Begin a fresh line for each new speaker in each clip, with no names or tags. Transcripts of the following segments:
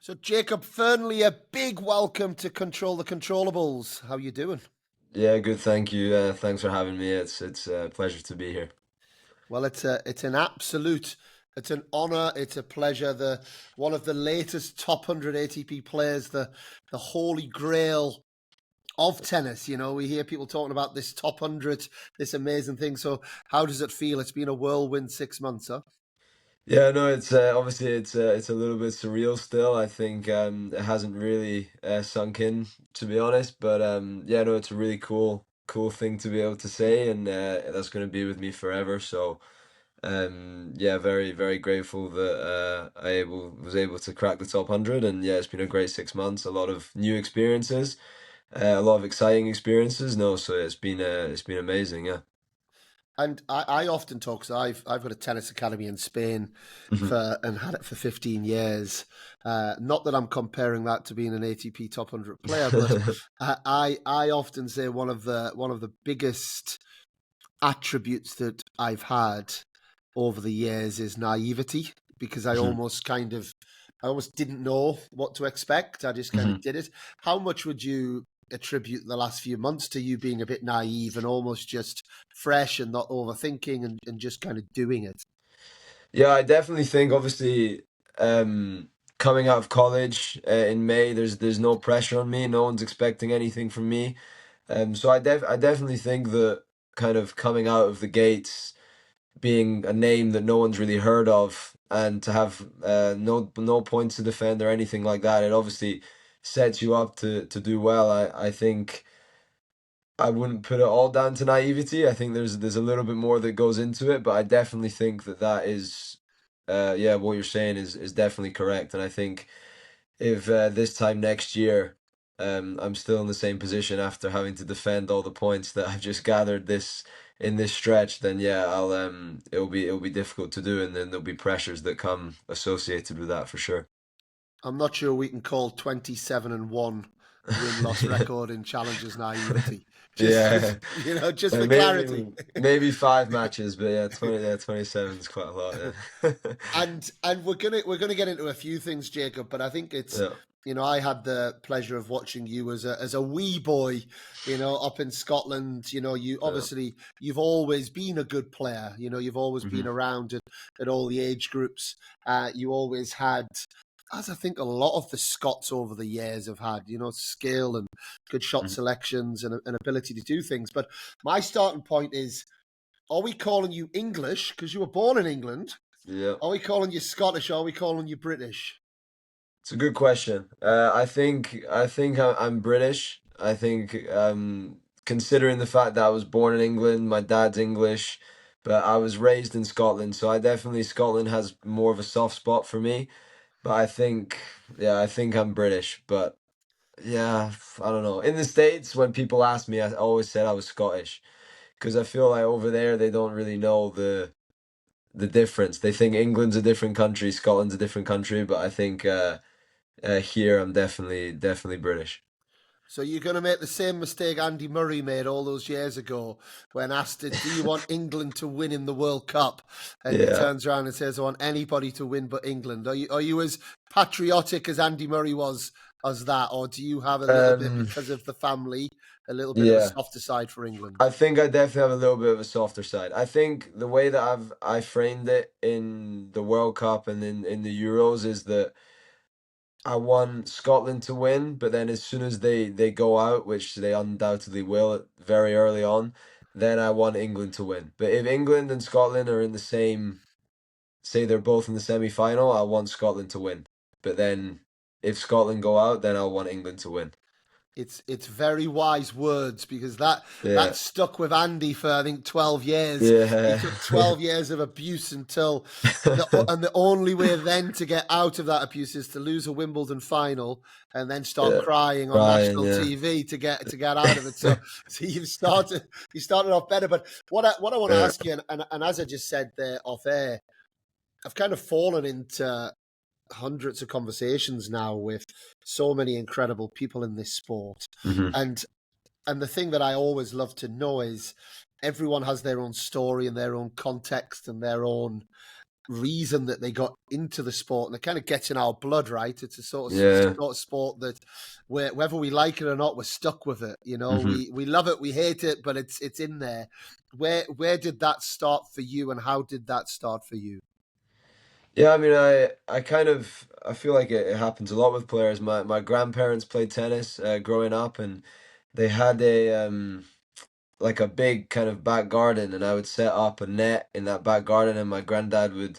So, Jacob Fearnley, a big welcome to Control the Controllables. How you doing?
Yeah, good. Thank you. Thanks for having me. It's a pleasure to be here.
Well, it's an honour, it's a pleasure. The one of the latest top 100 ATP players, the holy grail of tennis. You know, we hear people talking about this top 100, this amazing thing. So, how does it feel? It's been a whirlwind 6 months, huh?
Yeah, no, it's obviously it's a little bit surreal still. I think it hasn't really sunk in, to be honest. But yeah, no, it's a really cool thing to be able to say, and that's going to be with me forever. So yeah, very grateful that was able to crack the top 100, and yeah, it's been a great 6 months. A lot of new experiences, a lot of exciting experiences. No, so it's been amazing. Yeah.
And I often talk, because I've got a tennis academy in Spain and had it for 15 years. Not that I'm comparing that to being an ATP top 100 player, but I often say one of the biggest attributes that I've had over the years is naivety, because I almost didn't know what to expect. I just kind of did it. How much would you attribute the last few months to you being a bit naive and almost just fresh and not overthinking and just kind of doing it?
Yeah, I definitely think obviously coming out of college in May, there's no pressure on me. No one's expecting anything from me. So I definitely think that kind of coming out of the gates, being a name that no one's really heard of, and to have no points to defend or anything like that, it obviously sets you up to do well. I think I wouldn't put it all down to naivety. I think there's a little bit more that goes into it, but I definitely think that is, yeah, what you're saying is definitely correct. And I think if this time next year, I'm still in the same position after having to defend all the points that I've just gathered this in this stretch, then yeah, it'll be difficult to do, and then there'll be pressures that come associated with that for sure.
I'm not sure we can call 27-1 win-loss record in Challengers naivety.
Yeah,
Just for clarity.
maybe 5 matches, but yeah, 27 is quite a lot. Yeah,
And we're gonna get into a few things, Jacob. But I think it's,
yeah,
I had the pleasure of watching you as a wee boy, up in Scotland. You
yeah.
obviously you've always been a good player. You've always
Hmm.
been around at all the age groups. You always had, as I think a lot of the Scots over the years have had, skill and good shot
Hmm.
selections and an ability to do things. But my starting point is: are we calling you English because you were born in England?
Yeah,
Are we calling you Scottish? Or are we calling you British?
it's a good question. I'm British. I think considering the fact that I was born in England, my dad's English, but I was raised in Scotland, so I definitely Scotland has more of a soft spot for me. But I think I'm British. But yeah, I don't know. In the States, when people ask me, I always said I was Scottish because I feel like over there they don't really know the difference. They think England's a different country, Scotland's a different country, but I think here I'm definitely British.
So you're going to make the same mistake Andy Murray made all those years ago when asked, "Do you want England to win in the World Cup?" And he
Yeah.
turns around and says, "I want anybody to win but England." Are you as patriotic as Andy Murray was as that, or do you have a little bit,
Um,
because of the family, a little bit of a
yeah.
softer side for England?
I think I definitely have a little bit of a softer side. I think the way that I framed it in the World Cup and in the Euros is that I want Scotland to win, but then as soon as they go out, which they undoubtedly will very early on, then I want England to win. But if England and Scotland are in the same, say they're both in the semi-final, I want Scotland to win. But then if Scotland go out, then I want England to win.
It's very wise words, because that
Yeah.
stuck with Andy for, I think, 12 years. He
Yeah.
took 12 years of abuse until the only way then to get out of that abuse is to lose a Wimbledon final and then start
Yeah.
crying on
Ryan,
national
yeah.
TV to get out of it. So you started off better. But what I want to
Yeah.
ask you, and as I just said there off air, I've kind of fallen into hundreds of conversations now with so many incredible people in this sport.
Hmm.
And and the thing that I always love to know is everyone has their own story and their own context and their own reason that they got into the sport, and it kind of gets in our blood, right? It's a
Yeah.
sort of sport that whether we like it or not, we're stuck with it. You know,
Hmm.
we love it, we hate it, but it's in there. Where did that start for you, and how did that start for you?
Yeah, I mean, I feel like it happens a lot with players. My grandparents played tennis growing up, and they had a like a big kind of back garden, and I would set up a net in that back garden, and my granddad would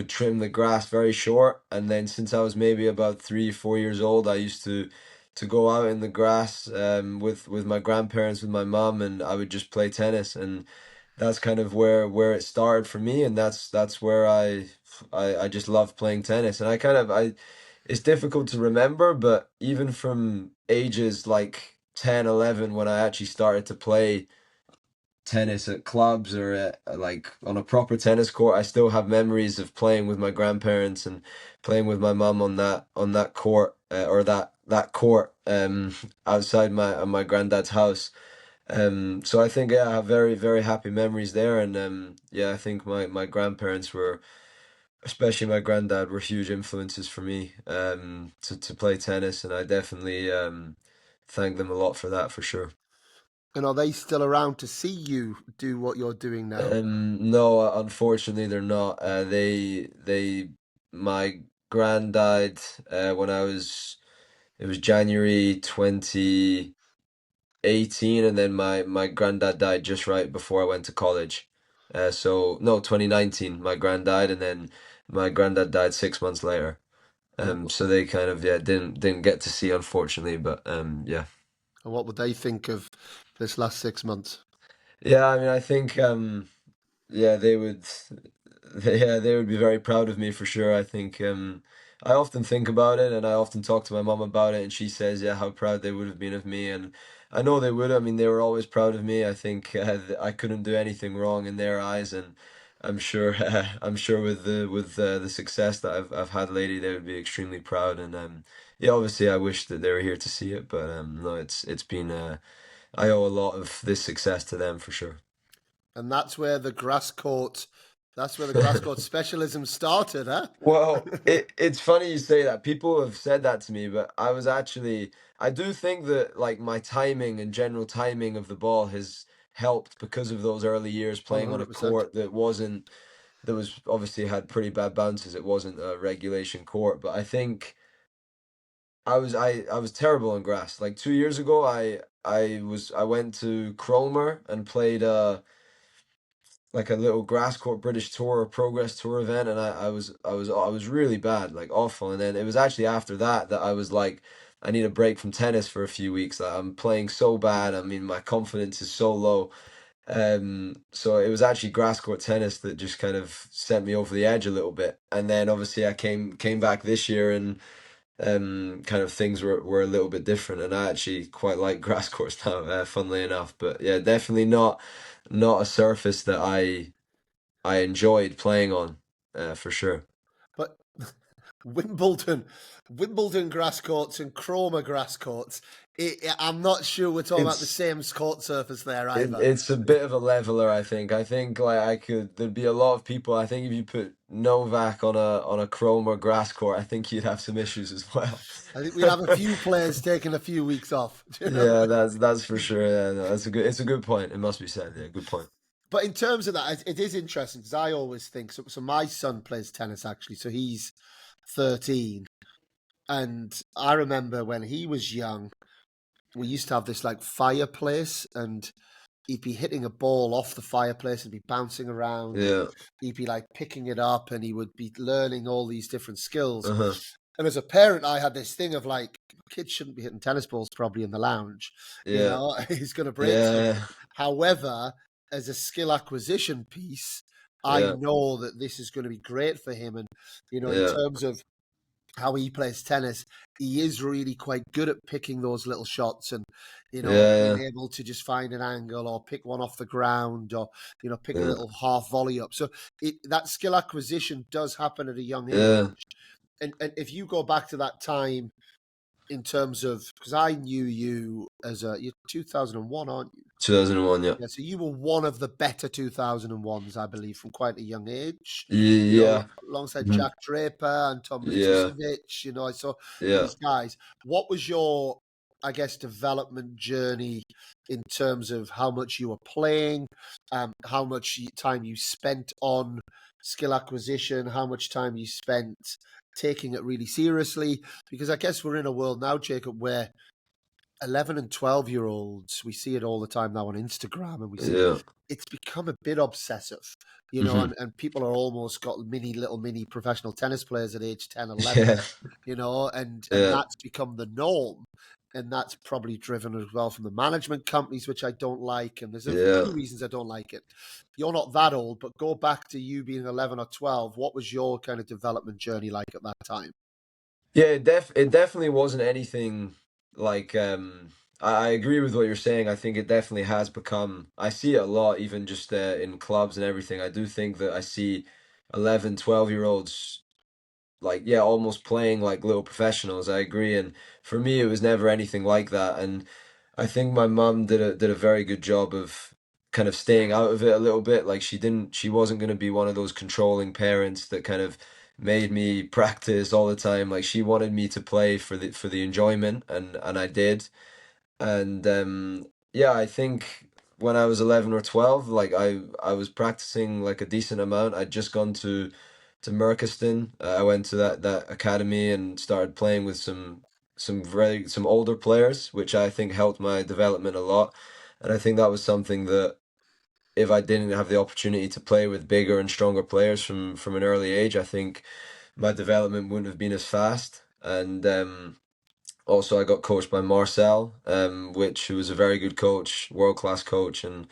trim the grass very short. And then since I was maybe about 3, 4 years old, I used to go out in the grass with my grandparents, with my mum, and I would just play tennis. And that's kind of where it started for me, and that's where I just love playing tennis. And I it's difficult to remember, but even from ages like 10, 11, when I actually started to play tennis at clubs or like on a proper tennis court, I still have memories of playing with my grandparents and playing with my mum on that court or that court outside my granddad's house. So I think, yeah, I have very, very happy memories there. And yeah, I think my grandparents were, especially my granddad, were huge influences for me to play tennis, and I definitely thank them a lot for that, for sure.
And are they still around to see you do what you're doing now?
No, unfortunately, they're not. My grand died when it was January 2018, and then my granddad died just right before I went to college. So no, 2019, my grand died, and then my granddad died 6 months later.
And,
So they kind of, yeah, didn't get to see, unfortunately, but yeah.
and what would they think of this last 6 months?
Yeah, I mean, I think yeah, they would be very proud of me for sure. I think I often think about it, and I often talk to my mom about it, and she says, yeah, how proud they would have been of me, and I know they would. I mean, they were always proud of me. I think I couldn't do anything wrong in their eyes, and I'm sure I'm sure with the success that I've had lately, they would be extremely proud. And yeah, obviously, I wish that they were here to see it, but no, it's been I owe a lot of this success to them for sure.
And that's where the grass court specialism started, huh?
Well, it's funny you say that. People have said that to me, but I do think that like my timing and general timing of the ball has helped because of those early years playing on a
100%.
court that was obviously had pretty bad bounces. It wasn't a regulation court, but I think I was terrible on grass. Like 2 years ago, I went to Cromer and played like a little grass court British tour or progress tour event, and I was really bad, like awful. And then it was actually after that that I was like, I need a break from tennis for a few weeks. Like, I'm playing so bad. I mean, my confidence is so low. So it was actually grass court tennis that just kind of sent me over the edge a little bit. And then obviously I came back this year, and kind of things were a little bit different, and I actually quite like grass courts now, funnily enough. But yeah, definitely not a surface that I enjoyed playing on, for sure.
But Wimbledon, Wimbledon grass courts and Cromer grass courts. I'm not sure we're talking about the
It's
same court surface there either.
it's a bit of a leveler, I think. I think like there'd be a lot of people. I think if you put Novak on a chrome or grass court, I think you'd have some issues as well.
I think we'd have a few players taking a few weeks off. You know?
Yeah, that's for sure. Yeah, no, it's a good point. It must be said. Yeah, good point.
But in terms of that, it is interesting because I always think so. So my son plays tennis actually, so he's 13, and I remember when he was young, we used to have this like fireplace, and he'd be hitting a ball off the fireplace and be bouncing around, and
Yeah.
he'd be like picking it up, and he would be learning all these different skills.
Uh-huh.
And as a parent, I had this thing of like, kids shouldn't be hitting tennis balls probably in the lounge. You
Yeah.
know, he's going to break something.
Yeah.
However, as a skill acquisition piece, I
Yeah.
know that this is going to be great for him. And, you know, in
Yeah.
terms of how he plays tennis, he is really quite good at picking those little shots and, you know, being
Yeah.
able to just find an angle or pick one off the ground or, you know, pick a
Yeah.
little half volley up. So that skill acquisition does happen at a young age.
Yeah.
And if you go back to that time in terms of, because I knew you as you're 2001, aren't you?
2001, yeah.
Yeah, so you were one of the better 2001s, I believe, from quite a young age.
Yeah.
Alongside
Mhm.
Jack Draper and Tom
Yeah.
Matusevic, I saw
Yeah.
these guys. What was your, I guess, development journey in terms of how much you were playing, how much time you spent on skill acquisition, how much time you spent taking it really seriously? Because I guess we're in a world now, Jacob, where 11 and 12-year-olds, we see it all the time now on Instagram, and we see
Yeah.
it's become a bit obsessive,
Hmm.
and people are almost got little mini professional tennis players at age 10, 11,
Yeah.
and
Yeah.
that's become the norm. And that's probably driven as well from the management companies, which I don't like. And there's a
Yeah.
few reasons I don't like it. You're not that old, but go back to you being 11 or 12. What was your kind of development journey like at that time?
Yeah, it definitely wasn't anything like I agree with what you're saying. I think it definitely has become, I see it a lot even just in clubs and everything. I do think that I see 11, 12-year-olds like, yeah, almost playing like little professionals. I agree, and for me it was never anything like that. And I think my mum did a very good job of kind of staying out of it a little bit. Like she wasn't going to be one of those controlling parents that kind of made me practice all the time. Like she wanted me to play for the enjoyment, and I did. And yeah, I think when I was 11 or 12, like I was practicing like a decent amount. I'd just gone to Merkiston. I went to that academy and started playing with some older players, which I think helped my development a lot. And I think that was something that if I didn't have the opportunity to play with bigger and stronger players from an early age, I think my development wouldn't have been as fast. And also, I got coached by Marcel, which who was a very good coach, world class coach, and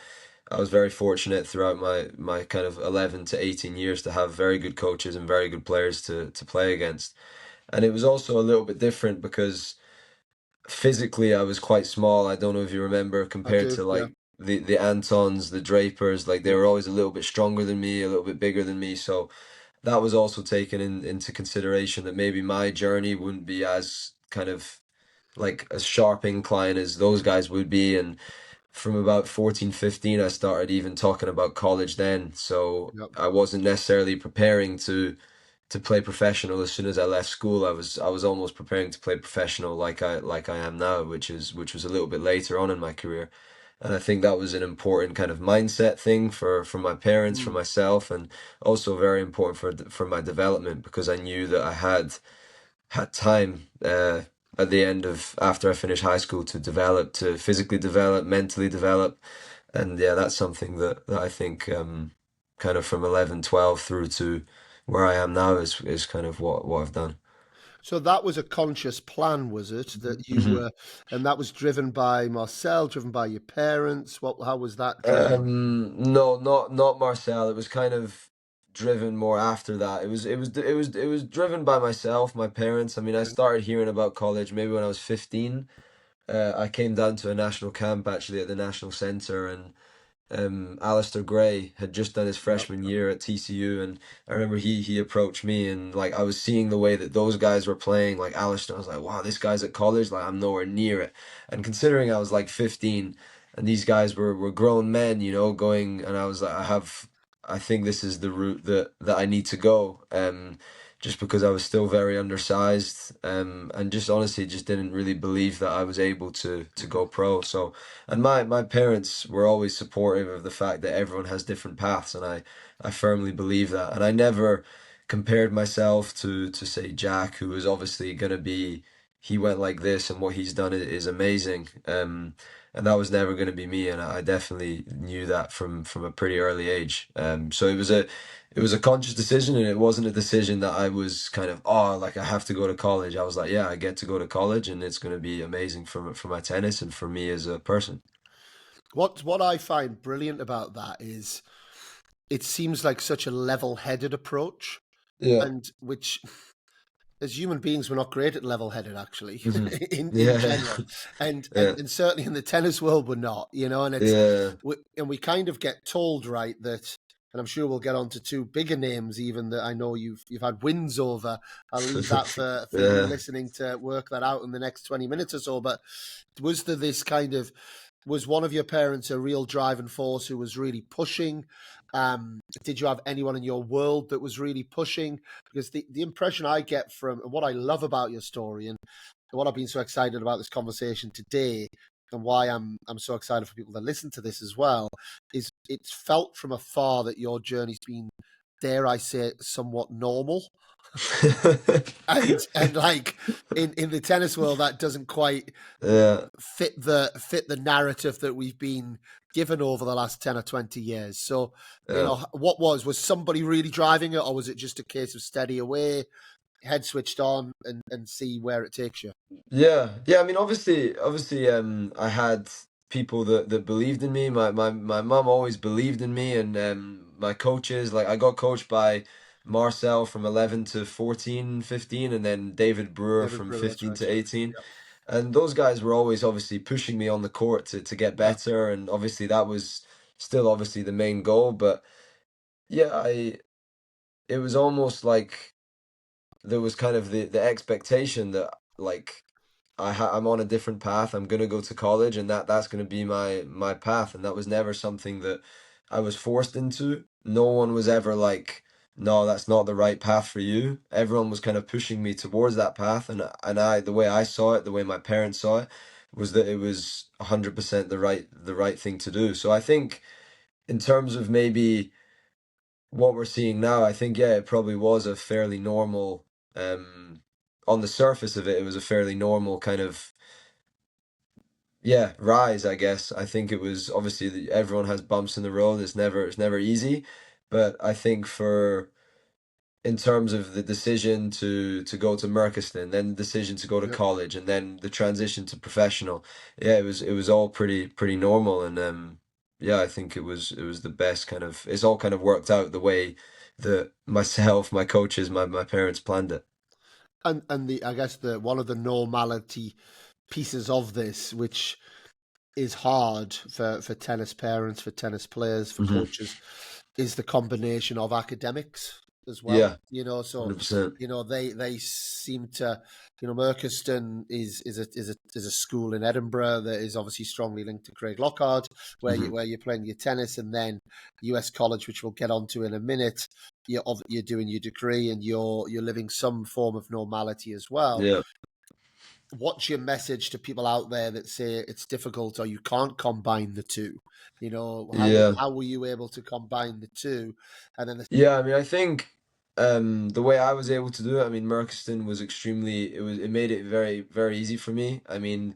I was very fortunate throughout my kind of 11 to 18 years to have very good coaches and very good players to play against. And it was also a little bit different because physically I was quite small. I don't know if you remember
I
compared
do,
to
yeah.
like the Antons, the Drapers, like they
Yeah.
were always a little bit stronger than me, a little bit bigger than me. So that was also taken into consideration that maybe my journey wouldn't be as kind of like a sharp incline as those guys would be. And from about 14, 15, I started even talking about college then. So
Yeah.
I wasn't necessarily preparing to play professional as soon as I left school. I was almost preparing to play professional like I am now, which was a little bit later on in my career. And I think that was an important kind of mindset thing for my parents, for
Mm.
myself, and also very important for my development because I knew that I had time at the end of after I finished high school to develop, to physically develop, mentally develop. And yeah, that's something that I think kind of from 11, 12 through to where I am now is kind of what I've done.
So that was a conscious plan, was it? That you
Mhm.
were, and that was driven by Marcel, driven by your parents. How was that driven?
No, not Marcel. It was kind of driven more after that. It was driven by myself, my parents. I mean, I started hearing about college maybe when I was 15. I came down to a national camp actually at the National Centre, and Alistair Gray had just done his
Yeah,
freshman year at TCU, and I remember he approached me, and like I was seeing the way that those guys were playing, like Alistair. I was like, wow, this guy's at college, like I'm nowhere near it. And considering I was like 15, and these guys were grown men, going, and I was like, I think this is the route that I need to go. Just because I was still very undersized, and just honestly just didn't really believe that I was able to
mhm,
go pro. So and my parents were always supportive of the fact that everyone has different paths, and I firmly believe that. And I never compared myself to say Jack, who was obviously going to be, he went like this, and what he's done is amazing. And that was never going to be me, and I definitely knew that from a pretty early age. So it was a conscious decision, and it wasn't a decision that I was kind of, oh, like I have to go to college. I was like, yeah, I get to go to college, and it's going to be amazing for my tennis and for me as a person.
what I find brilliant about that is it seems like such a level-headed approach,
Yeah.
and which as human beings we're not great at level-headed actually
Hmm.
in
Yeah.
general, and, and
Yeah.
and certainly in the tennis world we're not, and
Yeah.
we kind of get told, right, that, and I'm sure we'll get on to two bigger names even that I know you've had wins over. I'll leave that for you
Yeah.
listening to work that out in the next 20 minutes or so. But was there this kind of Was one of your parents a real driving force who was really pushing? Did you have anyone in your world that was really pushing? Because the impression I get from, and what I love about your story, and what I've been so excited about this conversation today, and why I'm so excited for people to listen to this as well, is it's felt from afar that your journey's been, dare I say, somewhat normal. And like in the tennis world, that doesn't quite
Yeah,
fit the narrative that we've been given over the last 10 or 20 years. So,
yeah.
what was somebody really driving it, or was it just a case of steady away, head switched on, and see where it takes you?
Yeah. I mean, obviously, I had people that believed in me. My mum always believed in me, and my coaches. Like I got coached by Marcel from 11 to 14, 15, and then David Brewer
David
from
Brewer, that's
15
right.
to 18. And those guys were always obviously pushing me on the court to get
Yeah,
better, and obviously that was still obviously the main goal. But yeah, I it was almost like there was kind of the expectation that like I'm on a different path. I'm gonna go to college, and that's gonna be my path. And that was never something that I was forced into. No one was ever like, no, that's not the right path for you. Everyone was kind of pushing me towards that path, and the way I saw it, the way my parents saw it, was that it was 100% the right thing to do. So I think in terms of maybe what we're seeing now, I think yeah, it probably was a fairly normal. On the surface of it, it was a fairly normal kind of yeah, rise, I guess. I think it was obviously everyone has bumps in the road. It's never easy, but I think for in terms of the decision to go to Merchiston, then the decision to go to
yeah.
college, and then the transition to professional, yeah, it was all pretty normal, and yeah, I think it was the best kind of. It's all kind of worked out the way that myself, my coaches, my parents planned it.
And the I guess the one of the normality pieces of this, which is hard for tennis parents, for tennis players, for
Hmm.
coaches, is the combination of academics as well.
Yeah,
So
100%.
they seem to, Merchiston is a school in Edinburgh that is obviously strongly linked to Craig Lockhart,
Hmm.
where you're playing your tennis, and then US College, which we'll get onto in a minute. You're doing your degree, and you're living some form of normality as well.
Yeah,
What's your message to people out there that say it's difficult or you can't combine the two?
yeah.
How were you able to combine the two? And then
Yeah, I mean, I think the way I was able to do it, I mean, Merchiston was it made it very easy for me. I mean,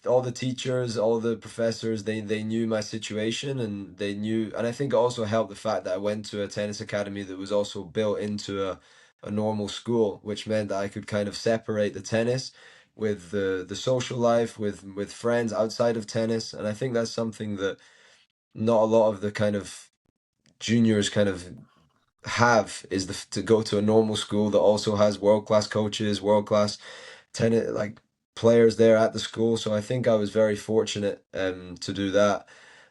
all the teachers, all the professors, they knew my situation, and they knew, and I think it also helped the fact that I went to a tennis academy that was also built into a normal school, which meant that I could kind of separate the tennis with the social life with friends outside of tennis, and I think that's something that not a lot of the kind of juniors kind of have is to go to a normal school that also has world class coaches, world class tennis like players there at the school. So I think I was very fortunate to do that,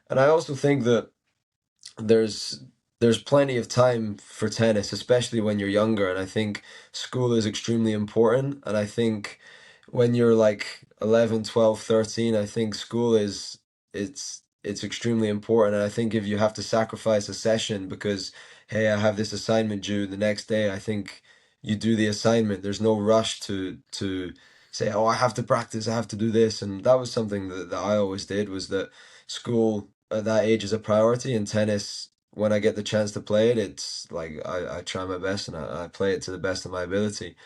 and I also think that there's there's plenty of time for tennis, especially when you're younger. And I think school is extremely important. And I think when you're like 11, 12, 13, I think school is it's extremely important. And I think if you have to sacrifice a session because, hey, I have this assignment due the next day, I think you do the assignment. There's no rush to say, oh, I have to practice, I have to do this. And that was something that I always did, was that school at that age is a priority, and tennis, when I get the chance to play it, it's like I try my best, and I play it to the best of my ability.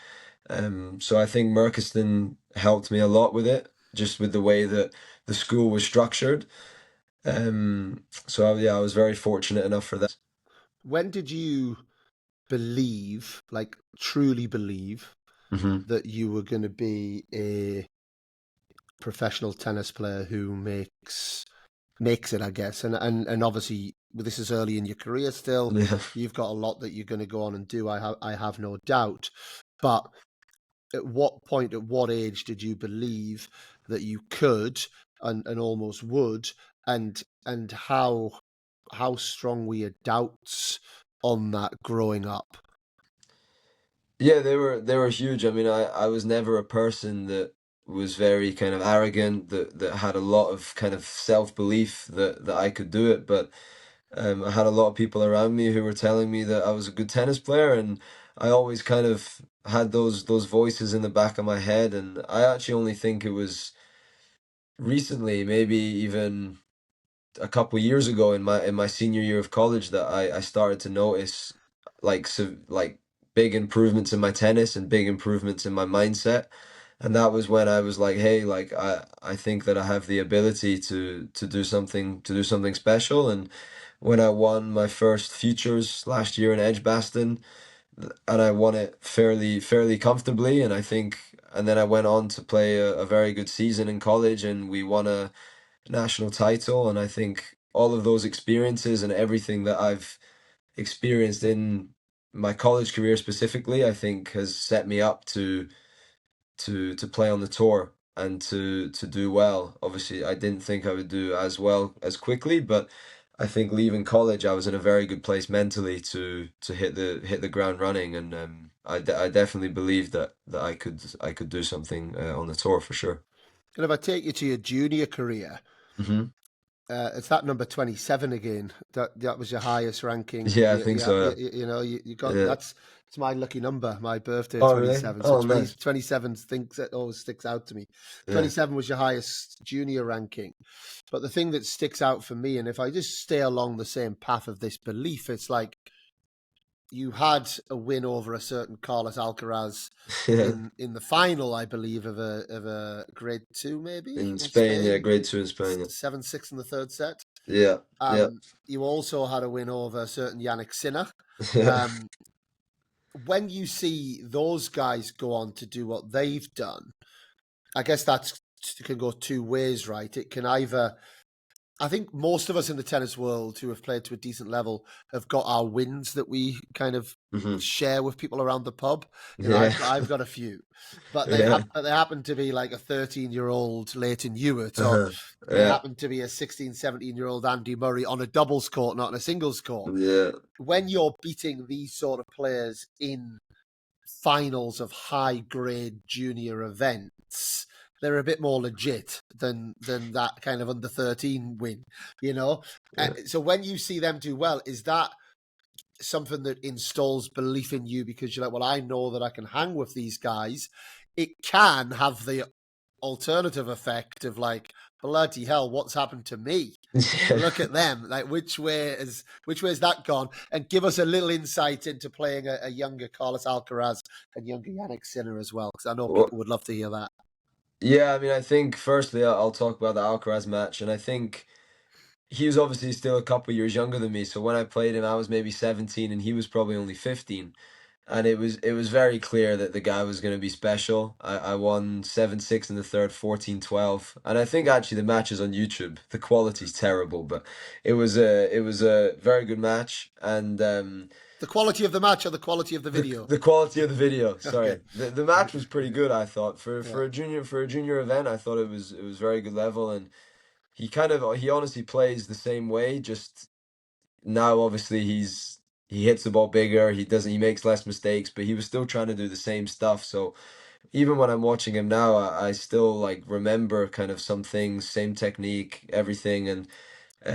So I think Merchiston helped me a lot with it, just with the way that the school was structured. So yeah, I was very fortunate enough for that.
when did you believe, like truly believe,
Hmm.
that you were going to be a professional tennis player who makes it, I guess? And obviously, this is early in your career still.
Yeah.
You've got a lot that you're going to go on and do. I have no doubt. But at what point, at what age did you believe that you could and almost would, and how strong were your doubts on that growing up?
Yeah, they were huge. I mean, I was never a person that. was very kind of arrogant, that had a lot of kind of self-belief that I could do it. But I had a lot of people around me who were telling me that I was a good tennis player, and I always kind of had those voices in the back of my head. And I actually only think it was recently, maybe even a couple years ago in my senior year of college, that I started to notice like big improvements in my tennis and big improvements in my mindset. And that was when I was like, hey, like I think that I have the ability to do something special. And when I won my first futures last year in Edgbaston, and I won it fairly comfortably, and I think, and then I went on to play a very good season in college, and we won a national title. And I think all of those experiences and everything that I've experienced in my college career specifically, I think has set me up to play on the tour and to do well. Obviously, I didn't think I would do as well as quickly, but I think leaving college, I was in a very good place mentally to hit the ground running. And I definitely believed that I could do something on the tour for sure.
And if I take you to your junior career,
Hmm.
it's that number 27 again. That was your highest ranking.
Yeah, I think so.
You got
Yeah.
that's it's my lucky number. My birthday,
Oh, really?
27. So
Oh, nice.
27 thinks it always sticks out to me.
Yeah.
27 was your highest junior ranking. But the thing that sticks out for me, and if I just stay along the same path of this belief, it's like you had a win over a certain Carlos Alcaraz
Yeah.
in the final, I believe, of a grade two, maybe
In
in
Spain, yeah,
Spain,
grade two in Spain.
7-6 in the third set.
Yeah. Yeah.
You also had a win over a certain Yannik Sinner.
Yeah.
Um, when you see those guys go on to do what they've done, I guess that's can go two ways, right? It can either I think most of us in the tennis world who have played to a decent level have got our wins that we kind of
Hmm.
share with people around the pub. You know,
Yeah.
I've got a few, but
Yeah.
they happen to be like a 13-year-old Leighton Hewitt, or
Uh-huh.
they
Yeah.
happen to be a 16, 17-year-old Andy Murray on a doubles court, not on a singles court.
Yeah.
When you're beating these sort of players in finals of high grade junior events, they're a bit more legit than that kind of under 13 win, you know.
Yeah.
So when you see them do well, is that something that installs belief in you because you're like, well, I know that I can hang with these guys? It can have the alternative effect of like, bloody hell, what's happened to me?
Yeah.
Look at them. Like, which way is that gone? And give us a little insight into playing a younger Carlos Alcaraz and younger Yannick Sinner as well, because I know
Well,
people would love to hear that.
yeah, I mean, I think firstly I'll talk about the Alcaraz match, and I think he was obviously still a couple years younger than me. So when I played him, I was maybe 17 and he was probably only 15. And it was very clear that the guy was going to be special. I won 7-6 in the third, 14-12. And I think actually the match is on YouTube. The quality's terrible, but it was a very good match. And
The quality of the match or the quality of the video?
the quality of the video,
Okay.
sorry. The match was pretty good, I thought. For
Yeah.
a junior event, I thought it was very good level. And he honestly plays the same way, just now obviously he hits the ball bigger, he makes less mistakes, but he was still trying to do the same stuff. So even when I'm watching him now, I still like remember kind of some things, same technique, everything. And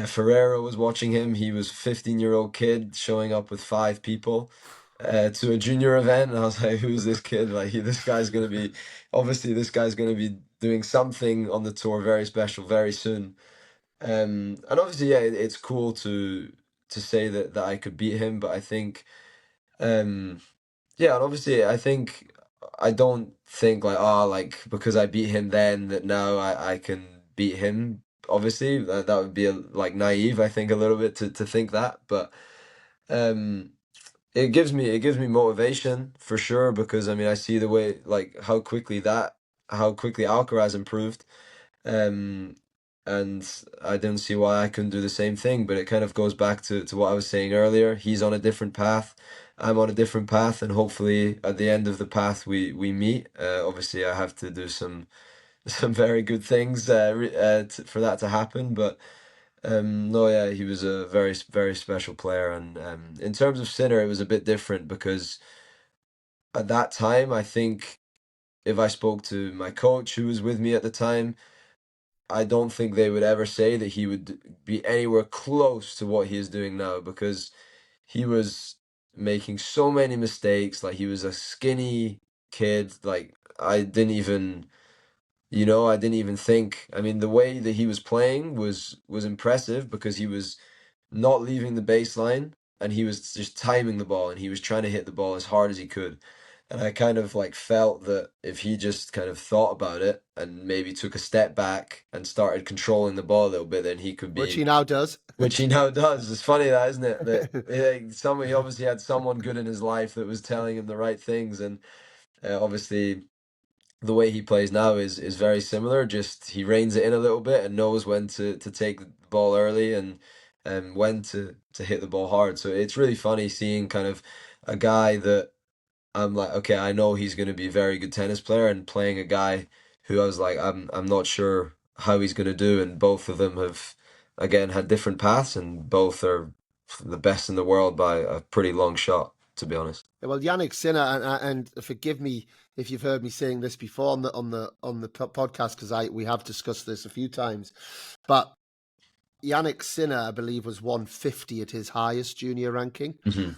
Ferrero was watching him. He was a 15-year-old kid showing up with five people to a junior event, and I was like, "Who's this kid? Like, this guy's gonna be obviously this guy's gonna be doing something on the tour very special very soon." And obviously, yeah, it's cool to say that I could beat him, but I think, um, yeah, and obviously, I don't think like, oh, like because I beat him then that now I can beat him. Obviously, that would be like naive, I think, a little bit to think that, but um, it gives me motivation for sure, because I mean I see the way like how quickly Alcaraz improved. Um, and I don't see why I couldn't do the same thing, but it kind of goes back to what I was saying earlier. He's on a different path. I'm on a different path, and hopefully at the end of the path we meet. Obviously, I have to do some very good things for that to happen. But no, yeah, he was a very special player, and in terms of Sinner, it was a bit different because at that time, I think. if I spoke to my coach who was with me at the time, I don't think they would ever say that he would be anywhere close to what he is doing now, because he was making so many mistakes. Like, he was a skinny kid. Like, I didn't even think. I mean, the way that he was playing was impressive, because he was not leaving the baseline, and he was just timing the ball, and he was trying to hit the ball as hard as he could. And I kind of like felt that if he just kind of thought about it and maybe took a step back and started controlling the ball a little bit, then he could
Which he
be,
now does.
which he now does. It's funny that, isn't it? That he obviously had someone good in his life that was telling him the right things, and obviously the way he plays now is very similar. Just he reins it in a little bit and knows when to take the ball early, and when to hit the ball hard. So it's really funny seeing kind of a guy that I'm like, okay, I know he's going to be a very good tennis player, and playing a guy who I was like, I'm not sure how he's going to do. And both of them have again had different paths, and both are the best in the world by a pretty long shot, to be honest.
Well, Yannick Sinner, and forgive me if you've heard me saying this before on the podcast, because we have discussed this a few times, but Yannick Sinner, I believe, was 150 at his highest junior ranking.
Hmm.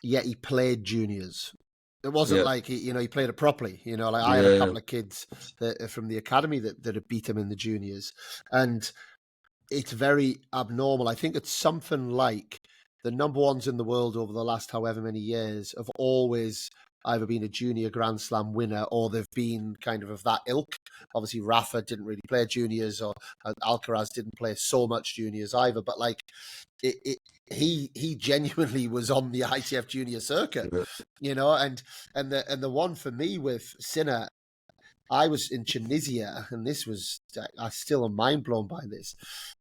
Yet he played juniors. It wasn't
Yeah,
like he played it properly. Like I had a
yeah,
couple of kids from the academy that had beat him in the juniors, and it's very abnormal. I think it's something like the number ones in the world over the last however many years have always either been a junior Grand Slam winner, or they've been kind of that ilk. Obviously, Rafa didn't really play juniors, or Alcaraz didn't play so much juniors either. But like, he genuinely was on the ITF junior circuit,
yeah,
and the one for me with Sinner, I was in Tunisia, and this was I still am mind blown by this.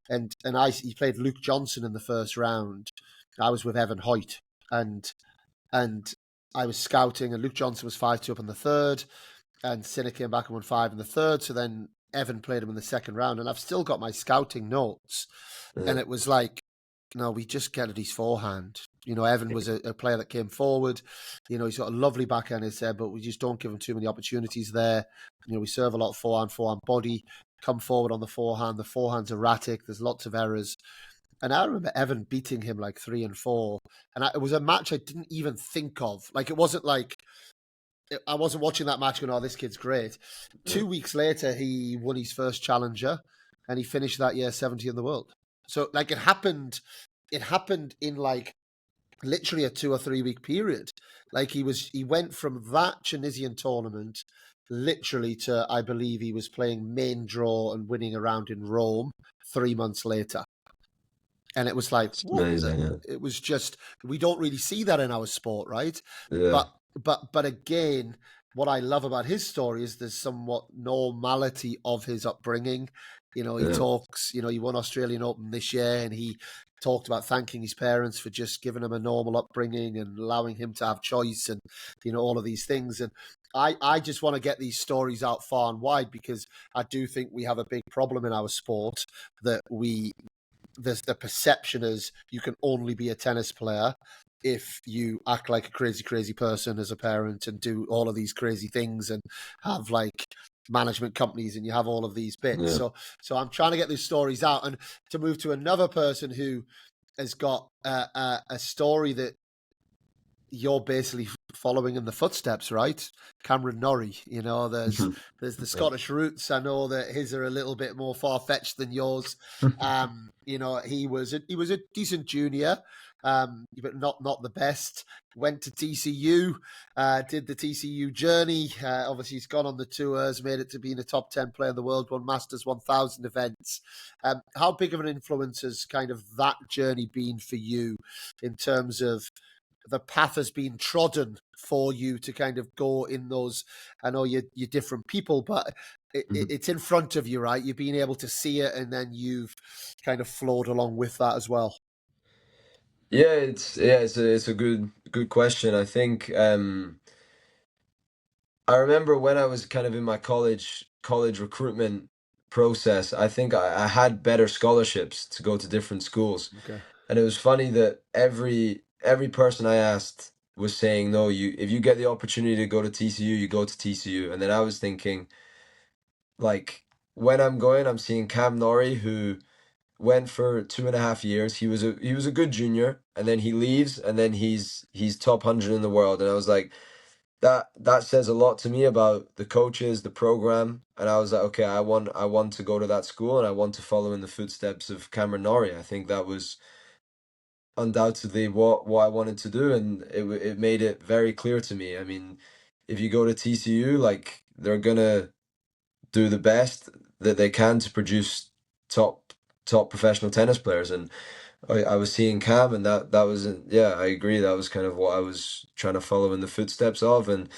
And he played Luke Johnson in the first round. I was with Evan Hoyt, and and I was scouting, and Luke Johnson was 5-2 up in the third, and Sinner came back and won 5 in the third. So then Evan played him in the second round, and I've still got my scouting notes,
yeah.
and it was like, no, we just get at his forehand. Evan was a player that came forward. He's got a lovely backhand, he said, but we just don't give him too many opportunities there. We serve a lot of forehand body, come forward on the forehand. The forehand's erratic. There's lots of errors. And I remember Evan beating him like 3-4. And it was a match I didn't even think of. Like, it wasn't like, I wasn't watching that match going, oh, this kid's great.
Yeah.
2 weeks later, he won his first challenger, and he finished that year 70 in the world. So, like, it happened in like literally a 2 or 3 week period. Like, he went from that Tunisian tournament literally to, I believe he was playing main draw and winning a round in Rome 3 months later. And it was like,
It's
whoa,
amazing. Yeah,
it was just, we don't really see that in our sport, right?
yeah,
But again, what I love about his story is there's somewhat normality of his upbringing. He
yeah,
talks, he won Australian Open this year, and he talked about thanking his parents for just giving him a normal upbringing and allowing him to have choice, and all of these things. And I just want to get these stories out far and wide, because I do think we have a big problem in our sport that there's the perception is you can only be a tennis player if you act like a crazy, crazy person as a parent and do all of these crazy things and have like management companies, and you have all of these bits.
yeah.
So I'm trying to get these stories out, and to move to another person who has got a story that you're basically following in the footsteps, right? Cameron Norrie. There's the Scottish roots. I know that his are a little bit more far fetched than yours. He was a decent junior, but not the best. Went to TCU, did the TCU journey. Obviously, he's gone on the tours, made it to being a top 10 player in the world, won Masters 1000 events. How big of an influence has kind of that journey been for you in terms of the path has been trodden for you to kind of go in those? I know you're different people, but it's in front of you, right? You've been able to see it, and then you've kind of flowed along with that as well.
Yeah, it's a good question. I think I remember when I was kind of in my college recruitment process, I think I had better scholarships to go to different schools.
Okay.
And it was funny that every person I asked was saying, no, if you get the opportunity to go to TCU, you go to TCU. And then I was thinking, like, when I'm going, I'm seeing Cam Norrie, who went for 2.5 years. He was a good junior, and then he leaves, and then he's top 100 in the world. And I was like, that says a lot to me about the coaches, the program. And I was like, okay, I want to go to that school, and I want to follow in the footsteps of Cameron Norrie. I think that was undoubtedly what I wanted to do, and it made it very clear to me. I mean, if you go to TCU, like, they're gonna do the best that they can to produce top professional tennis players. And I was seeing Cam, and that was, yeah, I agree, that was kind of what I was trying to follow in the footsteps of. And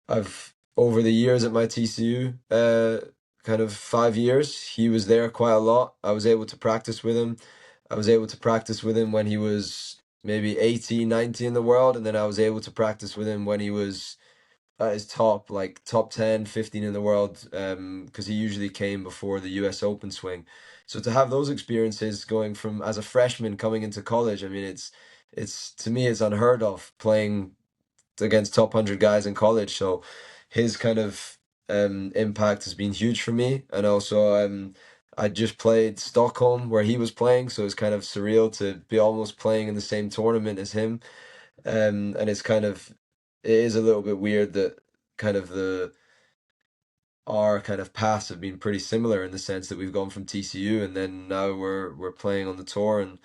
I've, over the years at my TCU, kind of 5 years, he was there quite a lot. I was able to practice with him. I was able to practice with him when he was maybe 80, 90 in the world, and then I was able to practice with him when he was at his top, like top 10, 15 in the world, because he usually came before the US Open swing. So to have those experiences going from as a freshman coming into college, I mean, it's to me, it's unheard of playing against top 100 guys in college. So his kind of impact has been huge for me. And also, I just played Stockholm where he was playing, so it's kind of surreal to be almost playing in the same tournament as him. And it is a little bit weird that kind of our kind of paths have been pretty similar in the sense that we've gone from TCU, and then now we're playing on the tour. And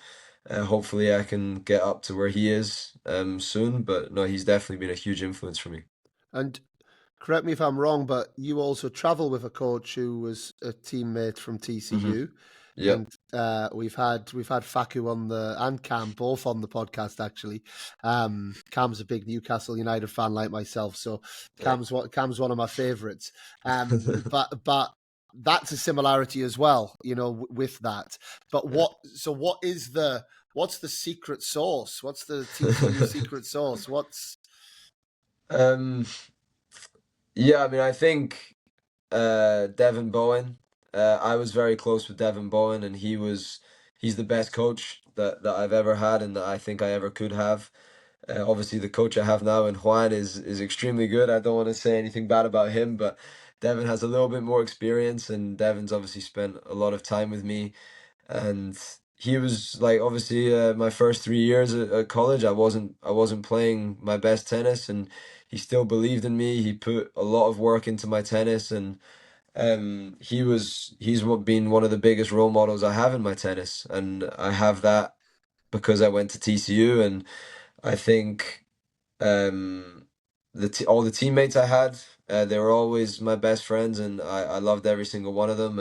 hopefully I can get up to where he is soon. But no, he's definitely been a huge influence for me.
And correct me if I'm wrong, but you also travel with a coach who was a teammate from
Hmm.
TCU,
Yeah.
and we've had Faku on the and Cam both on the podcast actually. Cam's a big Newcastle United fan like myself, so
Yeah.
Cam's one of my favourites. But that's a similarity as well, with that. But
Yeah.
what's the secret sauce? What's the TCU secret sauce? What's
um, yeah, I mean, I think Devin Bowen. I was very close with Devin Bowen, and he's the best coach that I've ever had, and that I think I ever could have. Obviously, the coach I have now in Juan is extremely good. I don't want to say anything bad about him, but Devin has a little bit more experience, and Devin's obviously spent a lot of time with me. And he was like, obviously, my first 3 years at college, I wasn't playing my best tennis, and he still believed in me. He put a lot of work into my tennis, and been one of the biggest role models I have in my tennis, and I have that because I went to TCU. And I think all the teammates I had, they were always my best friends, and I loved every single one of them.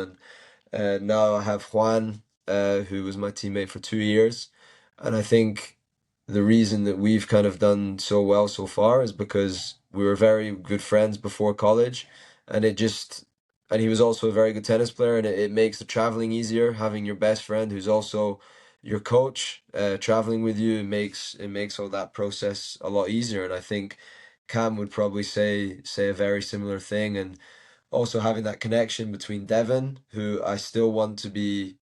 And now I have Juan, who was my teammate for 2 years. And I think the reason that we've kind of done so well so far is because we were very good friends before college. And and he was also a very good tennis player. And it makes the traveling easier, having your best friend who's also your coach, traveling with you. It makes all that process a lot easier. And I think Cam would probably say a very similar thing. And also having that connection between Devin, who I still want to be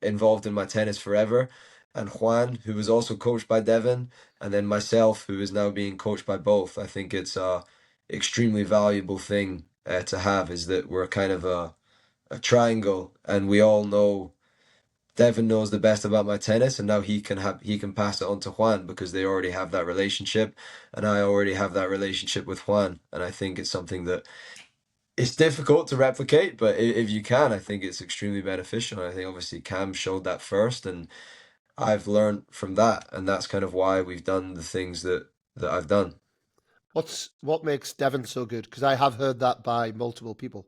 involved in my tennis forever, and Juan, who was also coached by Devin, and then myself, who is now being coached by both. I think it's a extremely valuable thing to have, is that we're kind of a triangle, and we all know Devin knows the best about my tennis, and now he can pass it on to Juan because they already have that relationship, and I already have that relationship with Juan. And I think it's something that it's difficult to replicate, but if you can, I think it's extremely beneficial. And I think obviously Cam showed that first, and I've learned from that, and that's kind of why we've done the things that I've done.
what makes Devon so good? Because I have heard that by multiple people.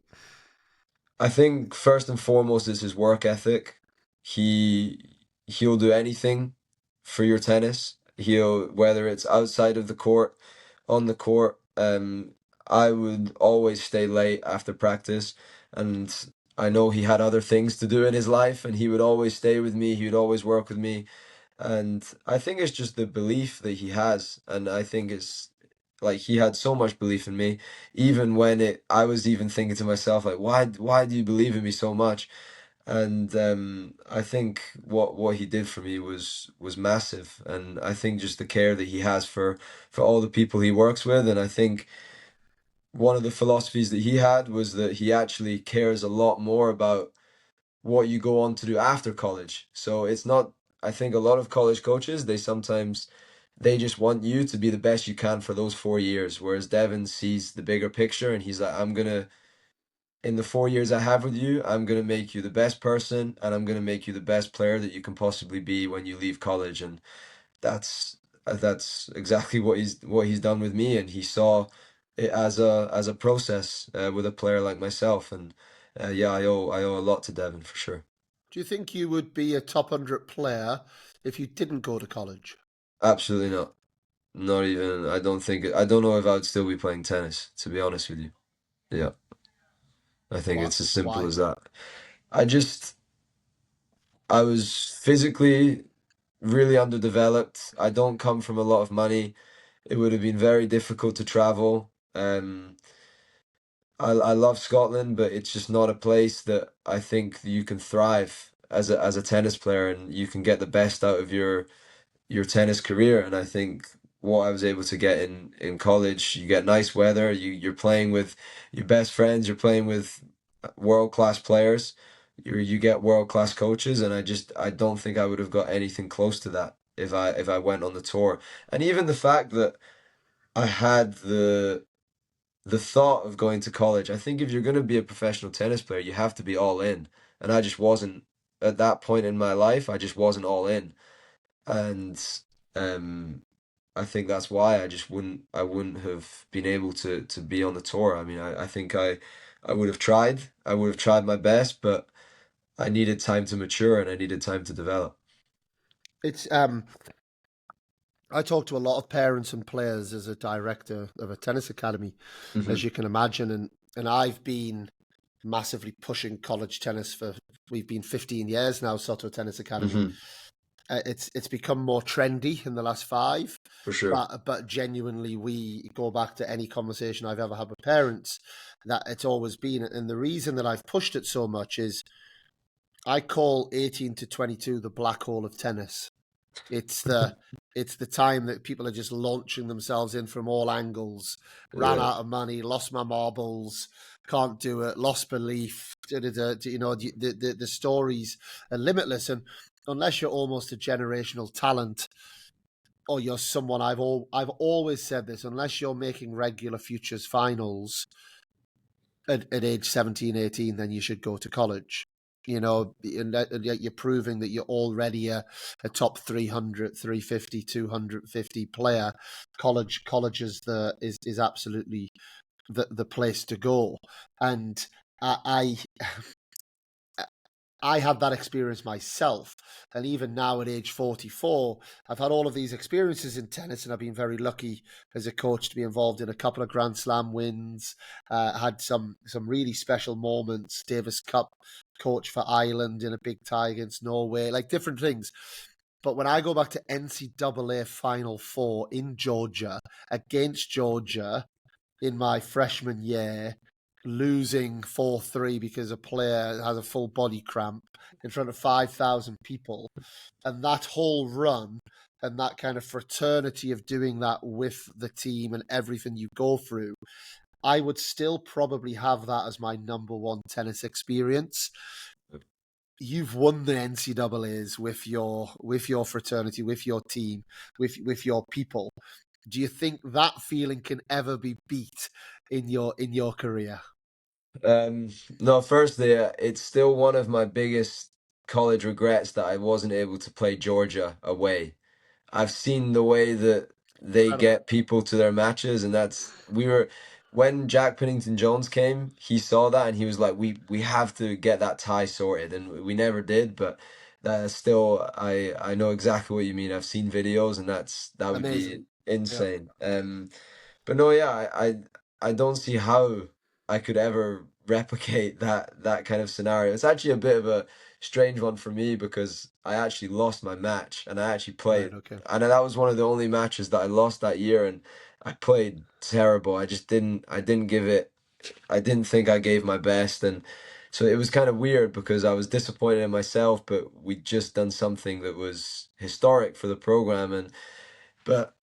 I think first and foremost is his work ethic. He'll do anything for your tennis. He'll, whether it's outside of the court, on the court. I would always stay late after practice, and I know he had other things to do in his life, and he would always stay with me. He would always work with me, and I think it's just the belief that he has, and I think it's like he had so much belief in me, even when I was even thinking to myself like, why do you believe in me so much? And I think what he did for me was massive, and I think just the care that he has for all the people he works with, and I think one of the philosophies that he had was that he actually cares a lot more about what you go on to do after college. So it's not, I think a lot of college coaches, they just want you to be the best you can for those 4 years, whereas Devin sees the bigger picture and he's like, in the 4 years I have with you, I'm gonna make you the best person and I'm gonna make you the best player that you can possibly be when you leave college. And that's exactly what he's done with me, and he saw it as a process with a player like myself. And yeah, I owe a lot to Devin for sure.
Do you think you would be a top 100 player if you didn't go to college?
Absolutely not. Not even. I don't know if I would still be playing tennis, to be honest with you. Yeah, I think
Why?
it's as simple
Why?
as that. I just I was physically really underdeveloped. I don't come from a lot of money. It would have been very difficult to travel. I love Scotland, but it's just not a place that I think you can thrive as a tennis player, and you can get the best out of your tennis career. And I think what I was able to get in college, you get nice weather, you're playing with your best friends, you're playing with world class players, you get world class coaches, and I don't think I would have got anything close to that if I went on the tour. And even the fact that I had the thought of going to college. I think if you're going to be a professional tennis player, you have to be all in. And I just wasn't at that point in my life. I just wasn't all in, and um, I think that's why I wouldn't have been able to be on the tour. I mean, I think I would have tried. I would have tried my best, but I needed time to mature and I needed time to develop.
It's I talk to a lot of parents and players as a director of a tennis academy, as
Hmm.
you can imagine, and I've been massively pushing college tennis for we've been 15 years now, Soto Tennis Academy.
Hmm.
It's become more trendy in the last five,
For sure.
but genuinely, we go back to any conversation I've ever had with parents that it's always been, and the reason that I've pushed it so much is I call 18 to 22 the black hole of tennis. It's the it's the time that people are just launching themselves in from all angles. Ran
Yeah.
out of money, lost my marbles, can't do it, lost belief. You know, the stories are limitless, and unless you're almost a generational talent or you're someone I've always said this, unless you're making regular futures finals at age 17, 18, then you should go to college. You know, and yet you're proving that you're already a top 300, 350, 250 player. College is absolutely the place to go. And I I had that experience myself. And even now at age 44, I've had all of these experiences in tennis, and I've been very lucky as a coach to be involved in a couple of Grand Slam wins, had some really special moments, Davis Cup coach for Ireland in a big tie against Norway, like different things. But when I go back to NCAA Final Four in Georgia against Georgia in my freshman year, losing 4-3 because a player has a full body cramp in front of 5,000 people. And that whole run and that kind of fraternity of doing that with the team and everything you go through, I would still probably have that as my number one tennis experience. You've won the NCAAs with your fraternity, with your team, with your people. Do you think that feeling can ever be beat in your career?
Um, no, firstly, it's still one of my biggest college regrets that I wasn't able to play Georgia away. I've seen the way that they
Incredible.
get people to their matches, and when Jack Pennington Jones came, he saw that and he was like, we have to get that tie sorted, and we never did, but still, I know exactly what you mean. I've seen videos, and that would
Amazing.
be
Yeah.
insane. But no, yeah, I don't see how I could ever replicate that kind of scenario. It's actually a bit of a strange one for me because I actually lost my match and I actually
Right.
played,
Okay.
and that was one of the only matches that I lost that year, and I played terrible. I didn't think I gave my best, and So it was kind of weird because I was disappointed in myself, but we'd just done something that was historic for the program. But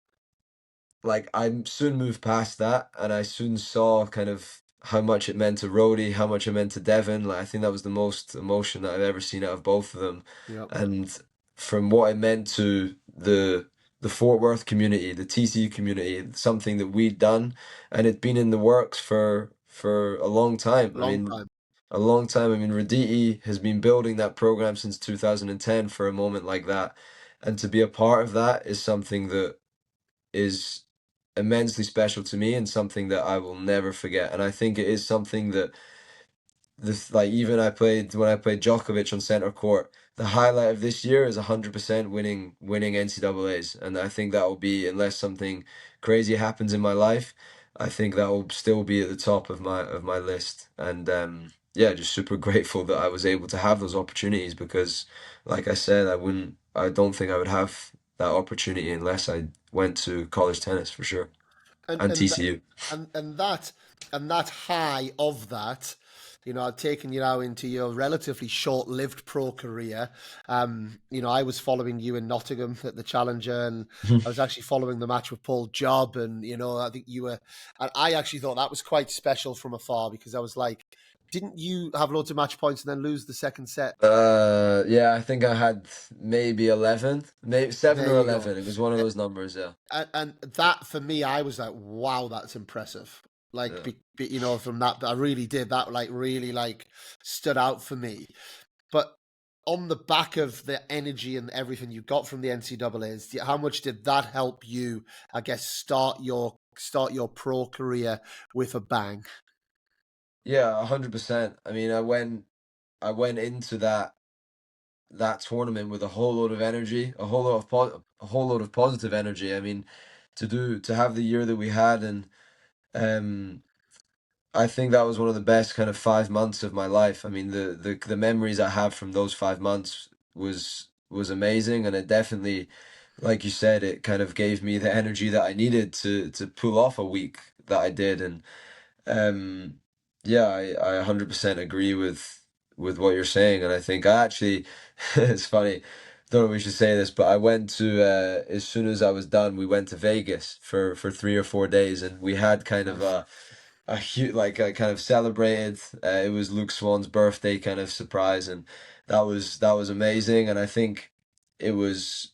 like I soon moved past that, and I soon saw kind of how much it meant to Rhodey, how much it meant to Devon. Like I think that was the most emotion that I've ever seen out of both of them.
Yep.
And from what it meant to the Fort Worth community, the TCU community, something that we'd done, and it'd been in the works for a long time. I
Long
mean,
time.
a long time. I mean, Raditi has been building that program since 2010 for a moment like that, and to be a part of that is something that is immensely special to me and something that I will never forget. And I think it is something that this, like, even when I played Djokovic on center court, the highlight of this year is 100% winning NCAAs, and I think that will be, unless something crazy happens in my life, I think that will still be at the top of my list. And yeah, just super grateful that I was able to have those opportunities because, like I said, I don't think I would have that opportunity unless I went to college tennis for sure,
and
and
and
TCU.
and and that and that high of that, I've taken you now into your relatively short-lived pro career. I was following you in Nottingham at the Challenger, and I was actually following the match with Paul Job, and I think you were. And I actually thought that was quite special from afar because I was like, didn't you have loads of match points and then lose the second set?
Yeah, I think I had maybe 11, maybe 7
There
or
you go.
11. It was one of those numbers, yeah.
And that for me, I was like, wow, that's impressive. Like,
Yeah.
from that, I really did that. Like, really, like, stood out for me. But on the back of the energy and everything you got from the NCAA's, how much did that help you? I guess start your pro career with a bang.
Yeah, 100%. I mean, I went into that tournament with a whole load of energy, a whole load of positive energy. I mean, to have the year that we had, and um I think that was one of the best kind of 5 months of my life. I mean, the memories I have from those 5 months was amazing, and it definitely, like you said, it kind of gave me the energy that I needed to pull off a week that I did. And um, yeah, I 100% agree with what you're saying, and I think I actually, it's funny. Don't know if we should say this, but I went to as soon as I was done, we went to Vegas for 3 or 4 days, and we had kind of
Nice.
a huge, like, I kind of celebrated. It was Luke Swan's birthday kind of surprise, and that was amazing. And I think it was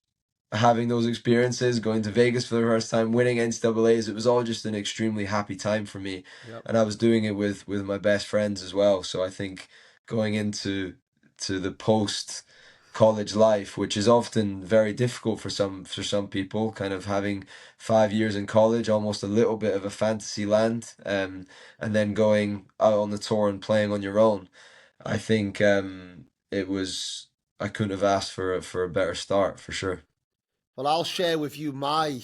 having those experiences, going to Vegas for the first time, winning NCAA's. It was all just an extremely happy time for me,
Yep.
and I was doing it with my best friends as well. So I think going into to the post college life, which is often very difficult for some people, kind of having 5 years in college, almost a little bit of a fantasy land, and then going out on the tour and playing on your own. I think it was I couldn't have asked for a better start for sure.
Well, I'll share with you my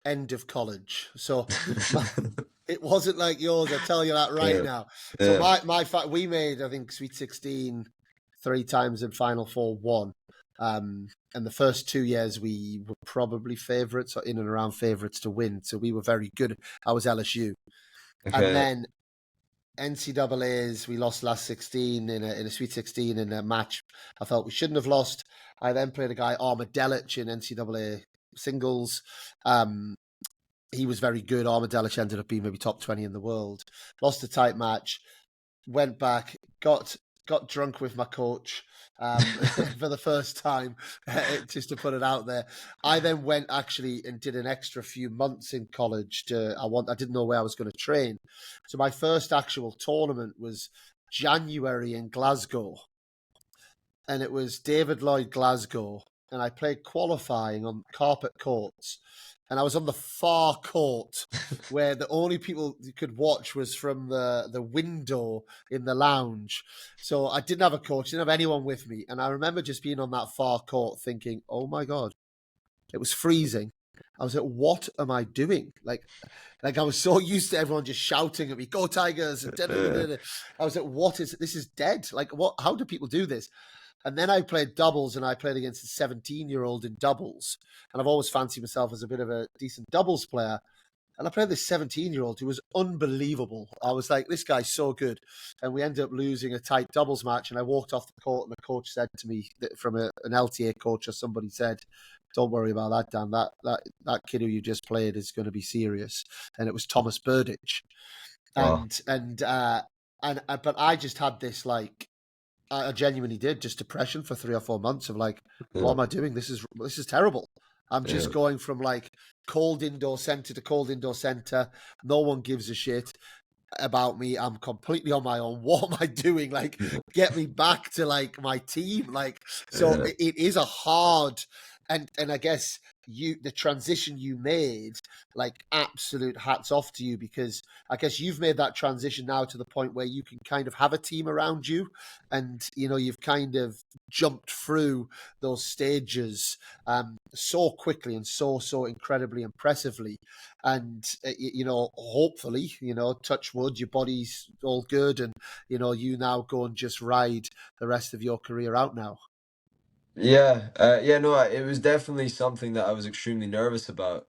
end of college. So my, it wasn't like yours. I tell you that right
Yeah,
now. So
yeah.
my fact, we made, I think, Sweet 16 three times and Final Four one. And the first 2 years we were probably favourites or in and around favourites to win. So we were very good. I was LSU, and
Okay.
then NCAA's we lost last 16 in a Sweet 16 in a match I felt we shouldn't have lost. I then played a guy Armadelic in NCAA singles. Um, he was very good. Armadelic ended up being maybe top 20 in the world. Lost a tight match. Went back. Got drunk with my coach for the first time, just to put it out there. I then went actually and did an extra few months in college. I didn't know where I was going to train, so my first actual tournament was January in Glasgow, and it was David Lloyd Glasgow, and I played qualifying on carpet courts, and I was on the far court where the only people you could watch was from the window in the lounge. So I didn't have a coach, didn't have anyone with me, and I remember just being on that far court thinking, "Oh my god, it was freezing." I was like, "What am I doing?" Like I was so used to everyone just shouting at me, "Go Tigers!" And
Yeah.
I was like, "What is this? Is dead? Like what? How do people do this?" And then I played doubles, and I played against a 17-year-old in doubles. And I've always fancied myself as a bit of a decent doubles player. And I played this 17-year-old who was unbelievable. I was like, this guy's so good. And we ended up losing a tight doubles match. And I walked off the court, and the coach said to me, from an LTA coach or somebody said, "Don't worry about that, Dan. That kid who you just played is going to be serious." And it was Thomas Burditch.
Wow.
But I just had this, like, I genuinely did, just depression for 3 or 4 months of like, what
Yeah.
am I doing? This is terrible. I'm
Yeah.
just going from like cold indoor center to cold indoor center. No one gives a shit about me. I'm completely on my own. What am I doing? Like, get me back to like my team. Like, so
Yeah.
it is a hard, and I guess the transition you made, like, absolute hats off to you, because I guess you've made that transition now to the point where you can kind of have a team around you, and you've kind of jumped through those stages so quickly and so incredibly impressively. And hopefully, touch wood, your body's all good, and you now go and just ride the rest of your career out now.
Yeah, yeah, no, it was definitely something that I was extremely nervous about.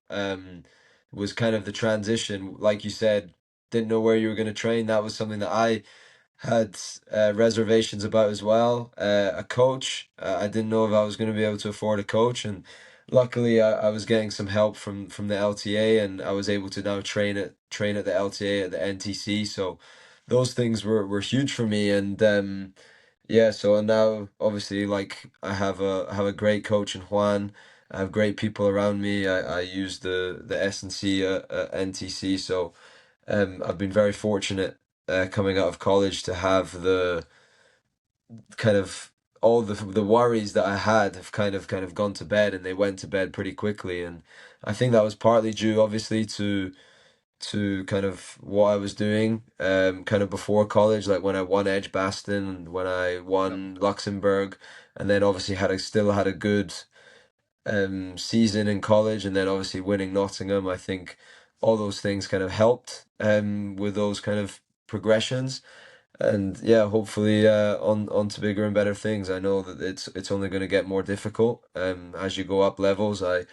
Was kind of the transition, like you said, didn't know where you were going to train. That was something that I had reservations about as well. A coach, I didn't know if I was going to be able to afford a coach, and luckily I was getting some help from the LTA, and I was able to now train at the LTA at the NTC. So those things were huge for me, and yeah. So now obviously, like, I have a great coach in Juan. I have great people around me. I use the S&C at NTC, so I've been very fortunate coming out of college to have the kind of all the worries that I had have kind of gone to bed, and they went to bed pretty quickly. And I think that was partly due, obviously, to kind of what I was doing kind of before college, like when I won Edgbaston and when I
Yep.
won Luxembourg, and then obviously still had a good season in college, and then obviously winning Nottingham. I think all those things kind of helped with those kind of progressions. And yeah, hopefully on to bigger and better things. I know that it's only going to get more difficult as you go up levels. I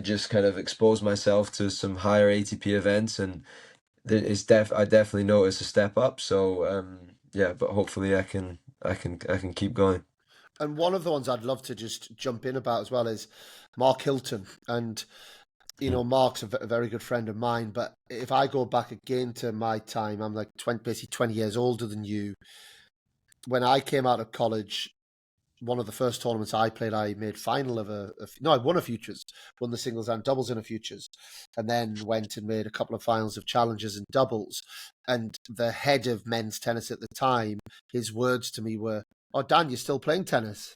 just kind of exposed myself to some higher ATP events, and I definitely noticed a step up. So yeah, but hopefully I can keep going.
And one of the ones I'd love to just jump in about as well is Mark Hilton. And
Mm.
Mark's a very good friend of mine. But if I go back again to my time, I'm like basically 20 years older than you. When I came out of college, one of the first tournaments I played, I made final of no, I won a futures, won the singles and doubles in a futures, and then went and made a couple of finals of challengers and doubles. And the head of men's tennis at the time, his words to me were, "Oh, Dan, you're still playing tennis?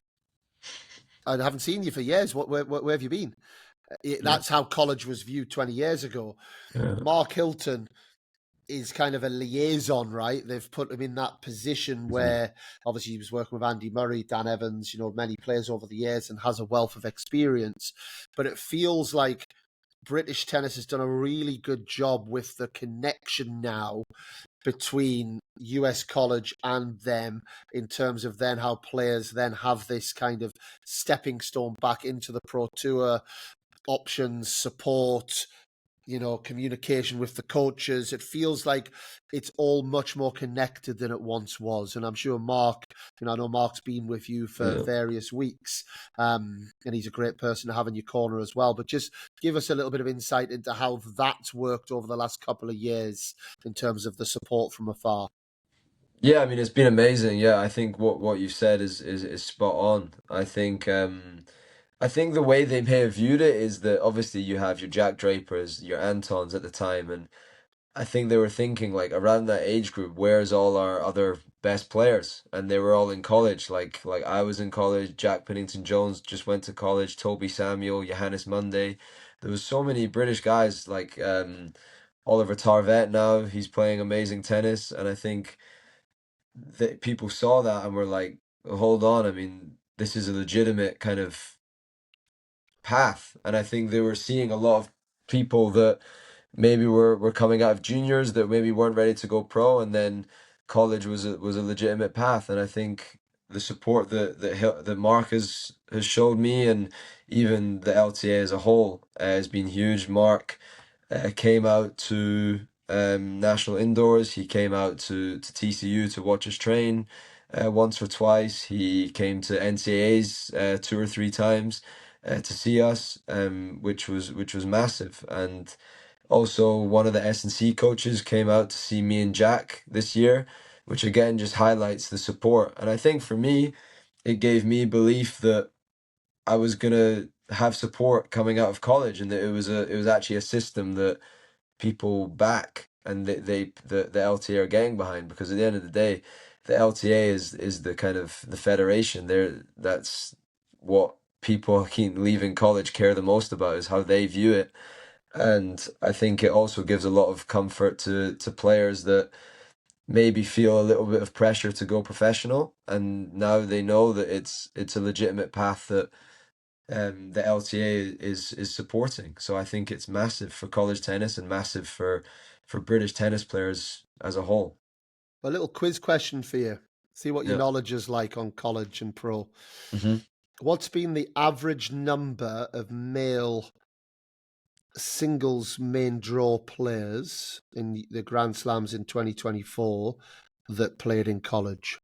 I haven't seen you for years. Where have you been?"
Yeah,
That's how college was viewed 20 years ago.
yeah,
Mark Hilton is kind of a liaison, right? They've put him in that position
mhm,
where obviously he was working with Andy Murray, Dan Evans, many players over the years, and has a wealth of experience. But it feels like British tennis has done a really good job with the connection now between US college and them, in terms of then how players then have this kind of stepping stone back into the pro tour, options, support, communication with the coaches. It feels like it's all much more connected than it once was. And I'm sure Mark, I know Mark's been with you for
yeah.
various weeks, and he's a great person to have in your corner as well. But just give us a little bit of insight into how that's worked over the last couple of years in terms of the support from afar.
Yeah, I mean, it's been amazing. Yeah, I think what you said is spot on. I think the way they may have viewed it is that obviously you have your Jack Drapers, your Antons at the time, and I think they were thinking, like, around that age group, where's all our other best players? And they were all in college. Like I was in college, Jack Pennington Jones just went to college, Toby Samuel, Johannes Monday. There was so many British guys, like Oliver Tarvet now, he's playing amazing tennis, and I think that people saw that and were like, hold on, I mean, this is a legitimate kind of path. And I think they were seeing a lot of people that maybe were coming out of juniors that maybe weren't ready to go pro, and then college was a legitimate path. And I think the support that Mark has showed me, and even the LTA as a whole, has been huge. Mark came out to national indoors. He came out to TCU to watch us train once or twice. He came to NCAAs 2 or 3 times to see us, which was massive. And also, one of the S&C coaches came out to see me and Jack this year, which again just highlights the support. And I think for me, it gave me belief that I was gonna have support coming out of college, and that it was actually a system that people back, and the LTA are getting behind, because at the end of the day, the LTA is the kind of the federation there. That's what people keep leaving college care the most about, is how they view it. And I think it also gives a lot of comfort to players that maybe feel a little bit of pressure to go professional, and now they know that it's a legitimate path that the LTA is supporting. So I think it's massive for college tennis and massive for British tennis players as a whole.
A little quiz question for you. See what your
Yeah.
knowledge is like on college and pro.
hmm
What's been the average number of male singles main draw players in the Grand Slams in 2024 that played in college?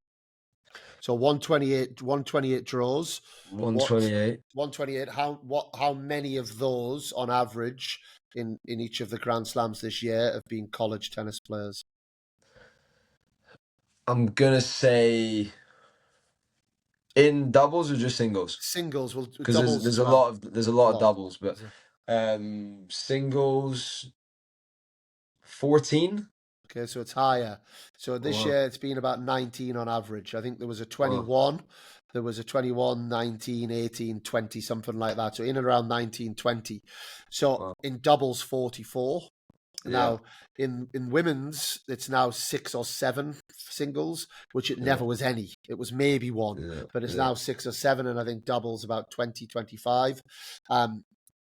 So 128 draws. What
128.
128? How many of those on average in each of the Grand Slams this year have been college tennis players?
I'm gonna say in doubles or just singles,
Singles, well,
because there's
doubles
there's
as
a
well.
lot of there's a
A
lot of
lot.
doubles, but singles 14.
Okay, so it's higher. So
Oh,
this
wow.
year it's been about 19 on average. I think there was a
Wow.
21, there was a 21, 19, 18, 20, something like that. So in and around 19, 20. So
Wow.
in doubles, 44.
Yeah.
Now in women's, it's now 6 or 7 singles, which it
Yeah.
never was any. It was maybe one,
Yeah.
but it's
Yeah.
now 6 or 7, and I think doubles about 20, 25.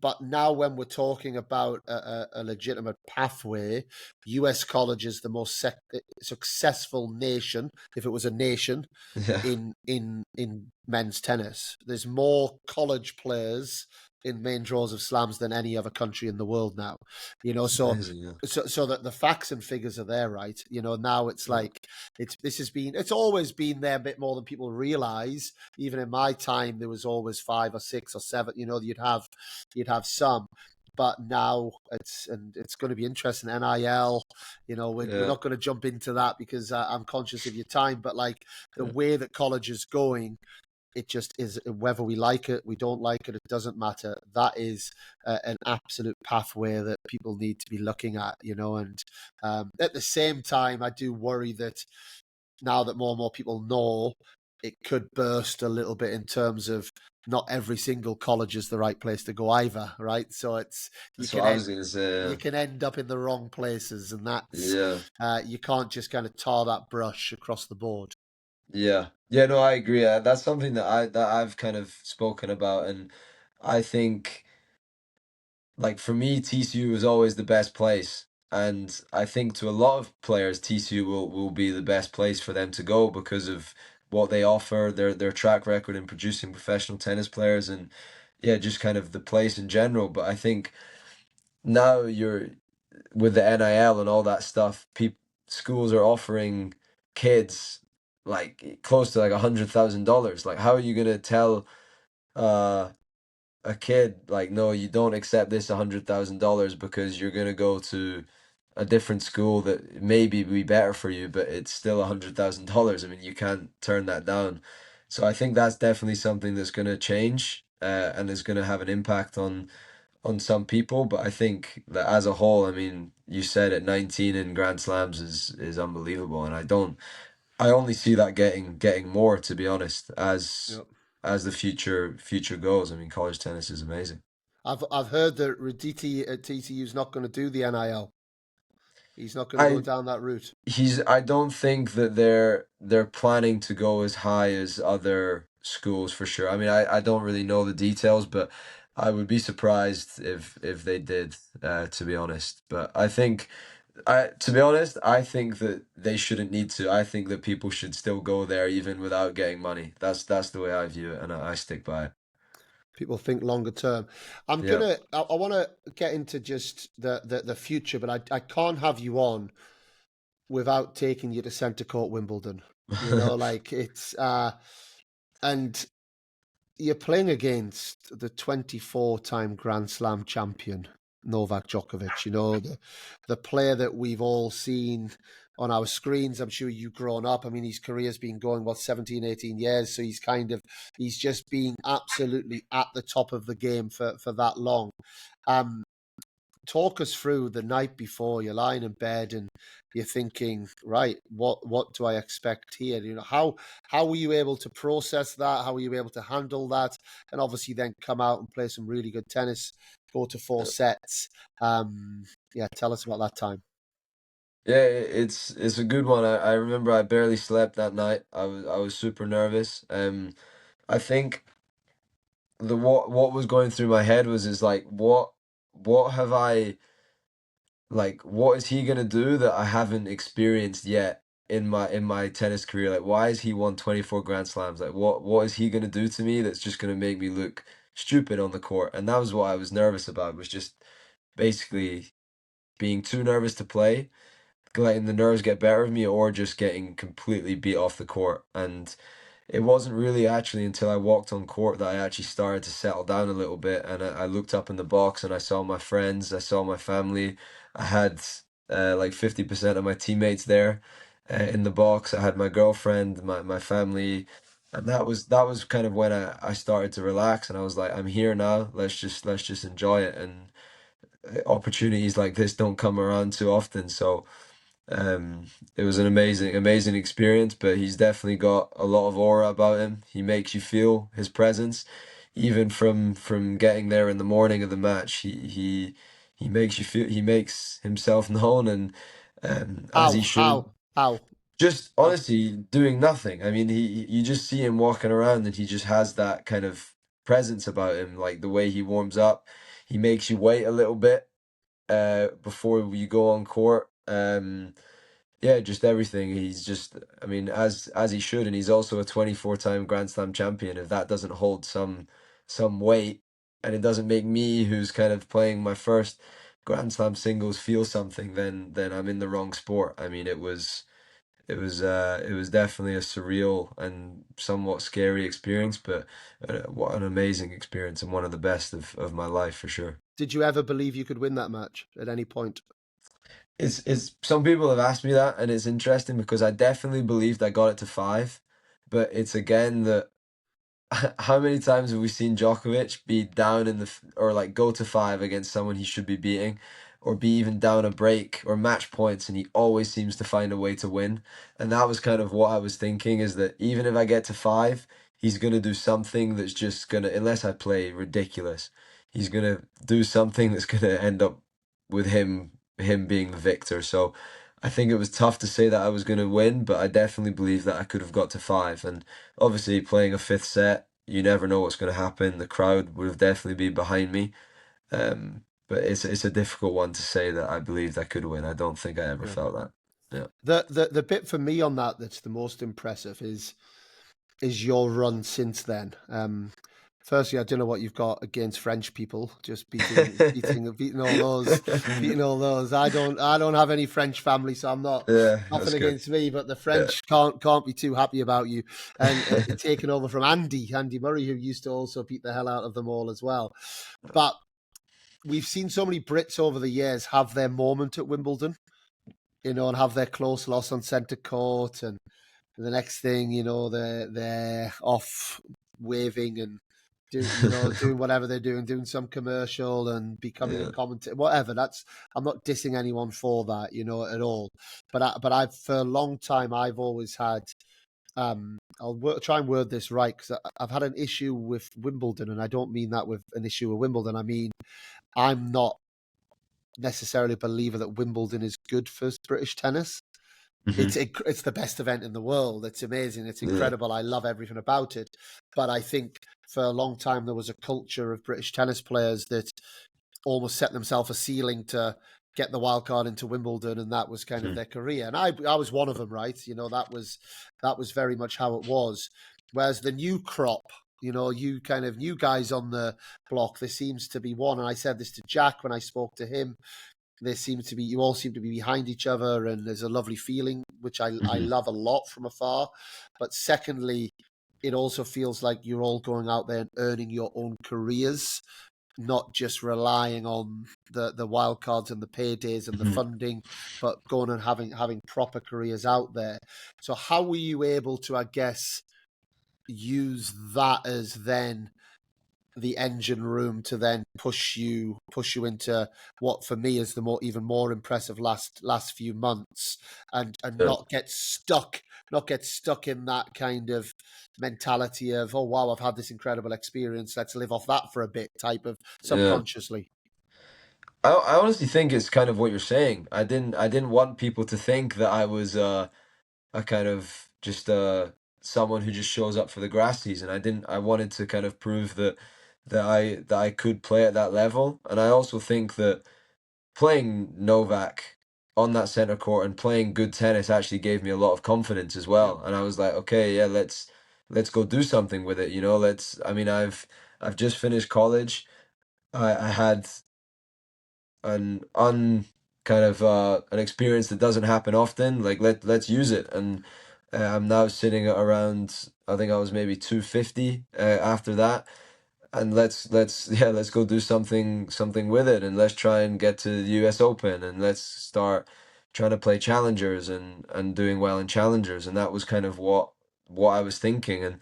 But now when we're talking about a legitimate pathway, US college is the most successful nation, if it was a nation,
Yeah.
in men's tennis. There's more college players in main draws of slams than any other country in the world now.
It's
So
amazing. Yeah.
so that the facts and figures are there, right? Now it's
Yeah.
like it's always been there a bit more than people realize. Even in my time, there was always 5 or 6 or 7. You'd have some. But now it's going to be interesting. NIL, we're
Yeah.
not going to jump into that because I'm conscious of your time. But like the
Yeah.
way that college is going, it just is. Whether we like it, we don't like it, it doesn't matter. That is an absolute pathway that people need to be looking at. And at the same time, I do worry that now that more and more people know, it could burst a little bit in terms of not every single college is the right place to go either, right? So it's you
That's
can
what I was
end
gonna say.
you can end up in the wrong places, and that's
Yeah.
you can't just kind of tar that brush across the board.
Yeah. Yeah, no, I agree. That's something that I've kind of spoken about, and I think, like, for me, TCU is always the best place. And I think to a lot of players, TCU will be the best place for them to go because of what they offer, their track record in producing professional tennis players, and yeah, just kind of the place in general. But I think now you're with the NIL and all that stuff, schools are offering kids like close to like $100,000. Like, how are you gonna tell uh a kid like, no, you don't accept this $100,000 because you're gonna go to a different school that maybe be better for you, but it's still $100,000. I mean, you can't turn that down. So I think that's definitely something that's gonna change, and is gonna have an impact on some people. But I think that as a whole, I mean, you said it, 19 in Grand Slams is unbelievable, and I only see that getting more, to be honest,
Yep.
as the future goes. I mean, college tennis is amazing.
I've heard that Raditi at TCU is not going to do the NIL. He's not going to go
I
down that route.
I don't think that they're planning to go as high as other schools for sure. I mean, I don't really know the details, but I would be surprised if they did, to be honest. But I think, to be honest, I think that they shouldn't need to. I think that people should still go there even without getting money. That's the way I view it, and I stick by it.
People think longer term. I
Yeah.
want to get into just the future, but I can't have you on without taking you to Centre Court Wimbledon. You know, like it's and you're playing against the 24-time Grand Slam champion, Novak Djokovic. You know, the player that we've all seen on our screens. I'm sure you've grown up. I mean, his career's been going, 17, 18 years. So he's just been absolutely at the top of the game for that long. Talk us through the night before. You're lying in bed and you're thinking, right, what do I expect here? You know, how were you able to process that? How were you able to handle that? And obviously then come out and play some really good tennis, go to 4 sets. Yeah, tell us about that time.
Yeah, it's a good one. I remember I barely slept that night. I was super nervous. I think the what was going through my head was is like what have I like what is he gonna do that I haven't experienced yet in my tennis career? Like why has he won 24 Grand Slams? Like what is he gonna do to me that's just gonna make me look stupid on the court? And that was what I was nervous about, was just basically being too nervous to play, letting the nerves get better of me, or just getting completely beat off the court. And it wasn't really actually until I walked on court that I actually started to settle down a little bit. And I looked up in the box and I saw my friends, I saw my family. I had like 50% of my teammates there in the box. I had my girlfriend, my family. And that was kind of when I started to relax, and I was like, I'm here now. Let's just enjoy it. And opportunities like this don't come around too often. So it was an amazing experience, but he's definitely got a lot of aura about him. He makes you feel his presence, even from getting there in the morning of the match. He makes you feel, he makes himself known, and as
How,
he should.
how, how,
Just
how?
honestly doing nothing. I mean, you just see him walking around, and he just has that kind of presence about him, like the way he warms up. He makes you wait a little bit before you go on court. Yeah, just everything. He's just, I mean, as he should, and he's also a 24-time Grand Slam champion. If that doesn't hold some weight, and it doesn't make me, who's kind of playing my first Grand Slam singles, feel something, then I'm in the wrong sport. I mean, it was definitely a surreal and somewhat scary experience, but what an amazing experience, and one of the best of my life for sure.
Did you ever believe you could win that match at any point?
It's some people have asked me that, and it's interesting because I definitely believed I got it to five, but it's again that how many times have we seen Djokovic be down in or like go to five against someone he should be beating, or be even down a break or match points, and he always seems to find a way to win. And that was kind of what I was thinking, is that even if I get to five, he's gonna do something that's just gonna, unless I play ridiculous, he's gonna do something that's gonna end up with him being the victor. So I think it was tough to say that I was gonna win, but I definitely believe that I could have got to five. And obviously, playing a fifth set, you never know what's going to happen. The crowd would have definitely been behind me. But it's a difficult one to say that I believed I could win. I don't think I ever
Yeah.
felt that. Yeah.
The bit for me on that's the most impressive is your run since then. Firstly, I don't know what you've got against French people, just beating all those, beating all those. I don't have any French family, so I'm not
Yeah,
nothing
that's good.
against me. But the
Yeah.
French can't be too happy about you, and taking over from Andy Murray, who used to also beat the hell out of them all as well. But we've seen so many Brits over the years have their moment at Wimbledon, you know, and have their close loss on centre court, and the next thing you know, they're off waving and doing whatever they're doing some commercial and becoming a
Yeah.
commentator, whatever. I'm not dissing anyone for that, you know, at all. But I've for a long time I've always had. Try and word this right, because I've had an issue with Wimbledon, and I don't mean that with an issue with Wimbledon. I mean, I'm not necessarily a believer that Wimbledon is good for British tennis.
Hmm.
It's the best event in the world. It's amazing. It's
Yeah.
incredible. I love everything about it. But I think for a long time there was a culture of British tennis players that almost set themselves a ceiling to get the wild card into Wimbledon, and that was kind of
Hmm.
their career. And I was one of them, right? You know, that was very much how it was. Whereas the new crop You know, you kind of new guys on the block. There seems to be one, and I said this to Jack when I spoke to him. There seems to be you all seem to be behind each other, and there's a lovely feeling which I
Hmm.
love a lot from afar. But secondly, it also feels like you're all going out there and earning your own careers, not just relying on the wild cards and the paydays and the
Hmm.
funding, but going and having proper careers out there. So how were you able to, I guess, use that as then the engine room to then push you into what for me is the more even more impressive last few months, and
Yeah.
not get stuck in that kind of mentality of, oh wow, I've had this incredible experience, let's live off that for a bit, type of
Yeah.
subconsciously.
I honestly think it's kind of what you're saying. I didn't want people to think that I was a kind of just someone who just shows up for the grass season. I wanted to kind of prove that I could play at that level. And I also think that playing Novak on that center court and playing good tennis actually gave me a lot of confidence as
Yeah,
well. And I was like, okay, yeah, let's go do something with it, you know. I mean, I've just finished college. I had an kind of an experience that doesn't happen often. Like let's use it. And I'm now sitting at around, I think I was maybe 250 after that. And let's yeah, let's go do something with it, and let's try and get to the US Open, and let's start trying to play challengers and doing well in challengers. And that was kind of what I was thinking. And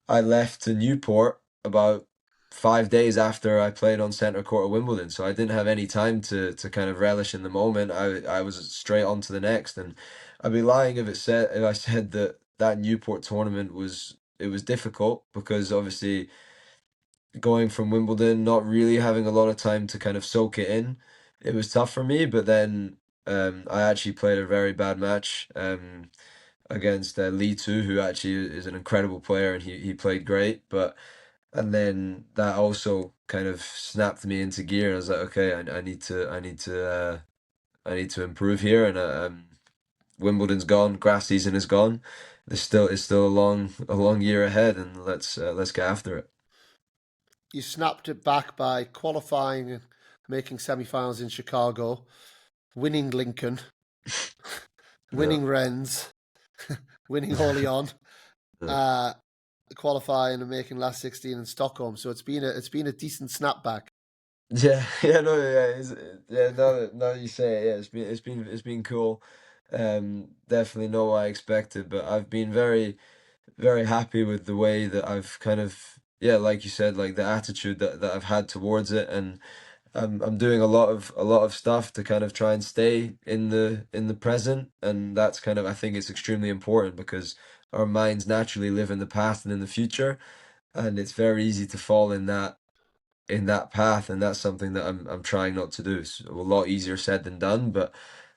I left to Newport about 5 days after I played on centre court at Wimbledon, so I didn't have any time to kind of relish in the moment. I was straight on to the next, and I'd be lying if I said that Newport tournament was difficult, because obviously going from Wimbledon, not really having a lot of time to kind of soak it in, it was tough for me. But then I actually played a very bad match against Lee too, who actually is an incredible player, and he played great. But and then that also kind of snapped me into gear. I was like, okay, I need to improve here. And Wimbledon's gone, grass season is gone. There's still a long year ahead, and let's get after it.
you snapped it back by qualifying and making semifinals in Chicago, winning Lincoln,
Yeah,
winning Rennes, winning Orleans,
yeah.
uh, qualifying and making last 16 in Stockholm. So it's been a decent snapback.
Yeah, yeah, no, yeah, yeah. Now that you say it, yeah, it's been cool. Definitely not what I expected, but I've been very, very happy with the way that I've kind of, yeah, like you said, like the attitude that I've had towards it. And I'm doing a lot of stuff to kind of try and stay in the present. And that's kind of, I think it's extremely important, because our minds naturally live in the past and in the future, and it's very easy to fall in that path. And that's something that I'm trying not to do. It's a lot easier said than done, but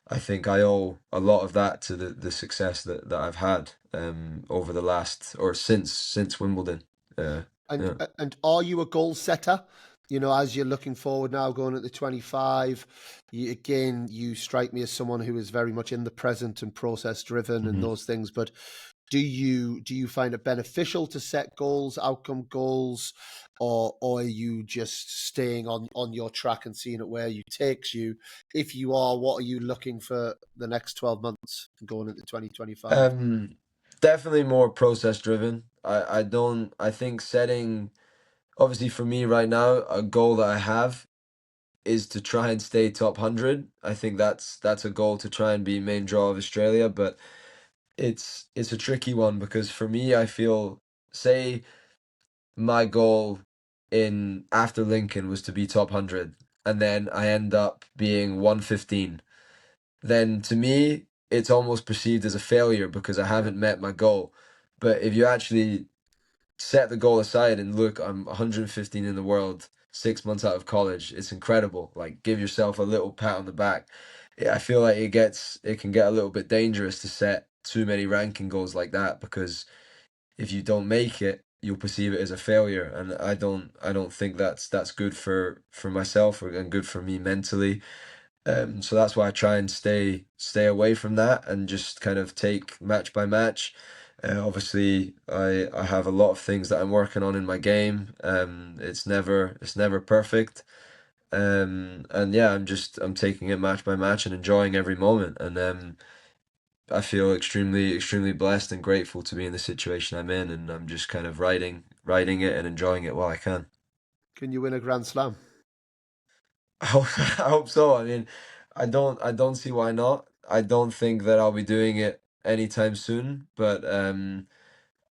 I think I owe a lot of that to the success that I've had over the last, or since Wimbledon. Uh,
And
yeah.
and are you a goal setter? You know, as you're looking forward now, going at the 25, you strike me as someone who is very much in the present and process driven and
Mhm.
those things. But do you find it beneficial to set goals, outcome goals, or are you just staying on your track and seeing it where you takes you? If you are, what are you looking for the next 12 months going into 2025?
Um, Definitely more process driven. I think setting, obviously for me right now, a goal that I have is to try and stay top 100. I think that's a goal, to try and be main draw of Australia. But it's a tricky one, because for me, I feel, say my goal in after Lincoln was to be top 100, and then I end up being 115, then to me it's almost perceived as a failure, because I
Yeah.
haven't met my goal. But if you actually set the goal aside and look, I'm 115 in the world, 6 months out of college, it's incredible. Like, give yourself a little pat on the back. Yeah, I feel like it can get a little bit dangerous to set too many ranking goals like that, because if you don't make it, you'll perceive it as a failure. And I don't think that's good for myself, and good for me mentally. So that's why I try and stay away from that, and just kind of take match by match. Obviously, I have a lot of things that I'm working on in my game. It's never perfect. And yeah, I'm taking it match by match and enjoying every moment. And I feel extremely blessed and grateful to be in the situation I'm in, and I'm just kind of riding it and enjoying it while I can.
Can you win a Grand Slam?
I hope so. I mean, I don't see why not. I don't think that I'll be doing it anytime soon, but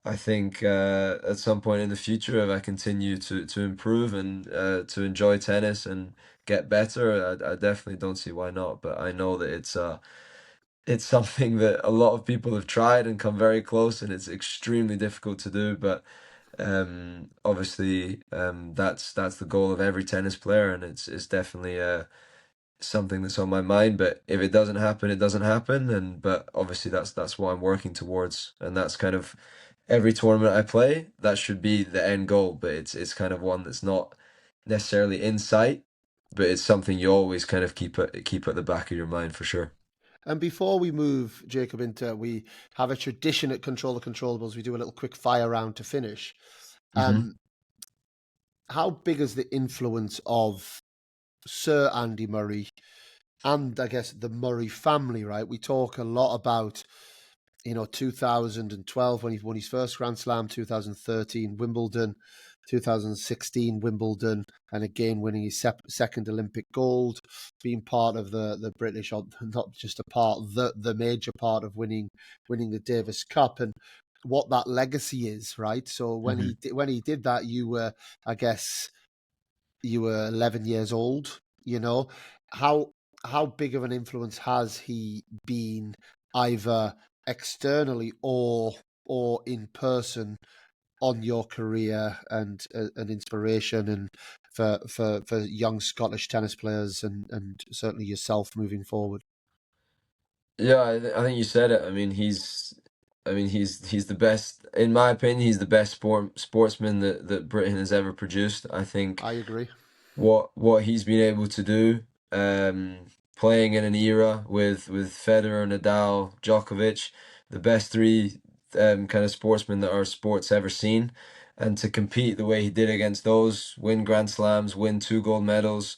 I think at some point in the future, if I continue to improve and to enjoy tennis and get better, I definitely don't see why not. But I know that it's something that a lot of people have tried and come very close, and it's extremely difficult to do. But obviously, that's the goal of every tennis player, and it's definitely something that's on my mind. But if it doesn't happen, it doesn't happen. And but obviously, that's what I'm working towards, and that's kind of every tournament I play. That should be the end goal. But it's kind of one that's not necessarily in sight, but it's something you always kind of keep at the back of your mind for sure.
And before we move, Jacob, into we have a tradition at Control the Controllables. We do a little quick fire round to finish.
Hmm.
How big is the influence of Sir Andy Murray and I guess the Murray family, right? We talk a lot about, 2012 when he won his first Grand Slam, 2013 Wimbledon, 2016 Wimbledon, and again winning his second Olympic gold, being part of the British, or not just a part, the major part of winning the Davis Cup, and what that legacy is, right? So when
Hmm.
he did that, you were, I guess, you were 11 years old. How how big of an influence has he been, either externally or in person, on your career and an inspiration, and for young Scottish tennis players, and certainly yourself moving forward?
Yeah, I think you said it. I mean, he's the best, in my opinion. He's the best sportsman that Britain has ever produced. I think
I agree.
what he's been able to do, um, playing in an era with Federer, Nadal, Djokovic, the best three kind of sportsmen that our sport's ever seen, and to compete the way he did against those, win Grand Slams, win two gold medals.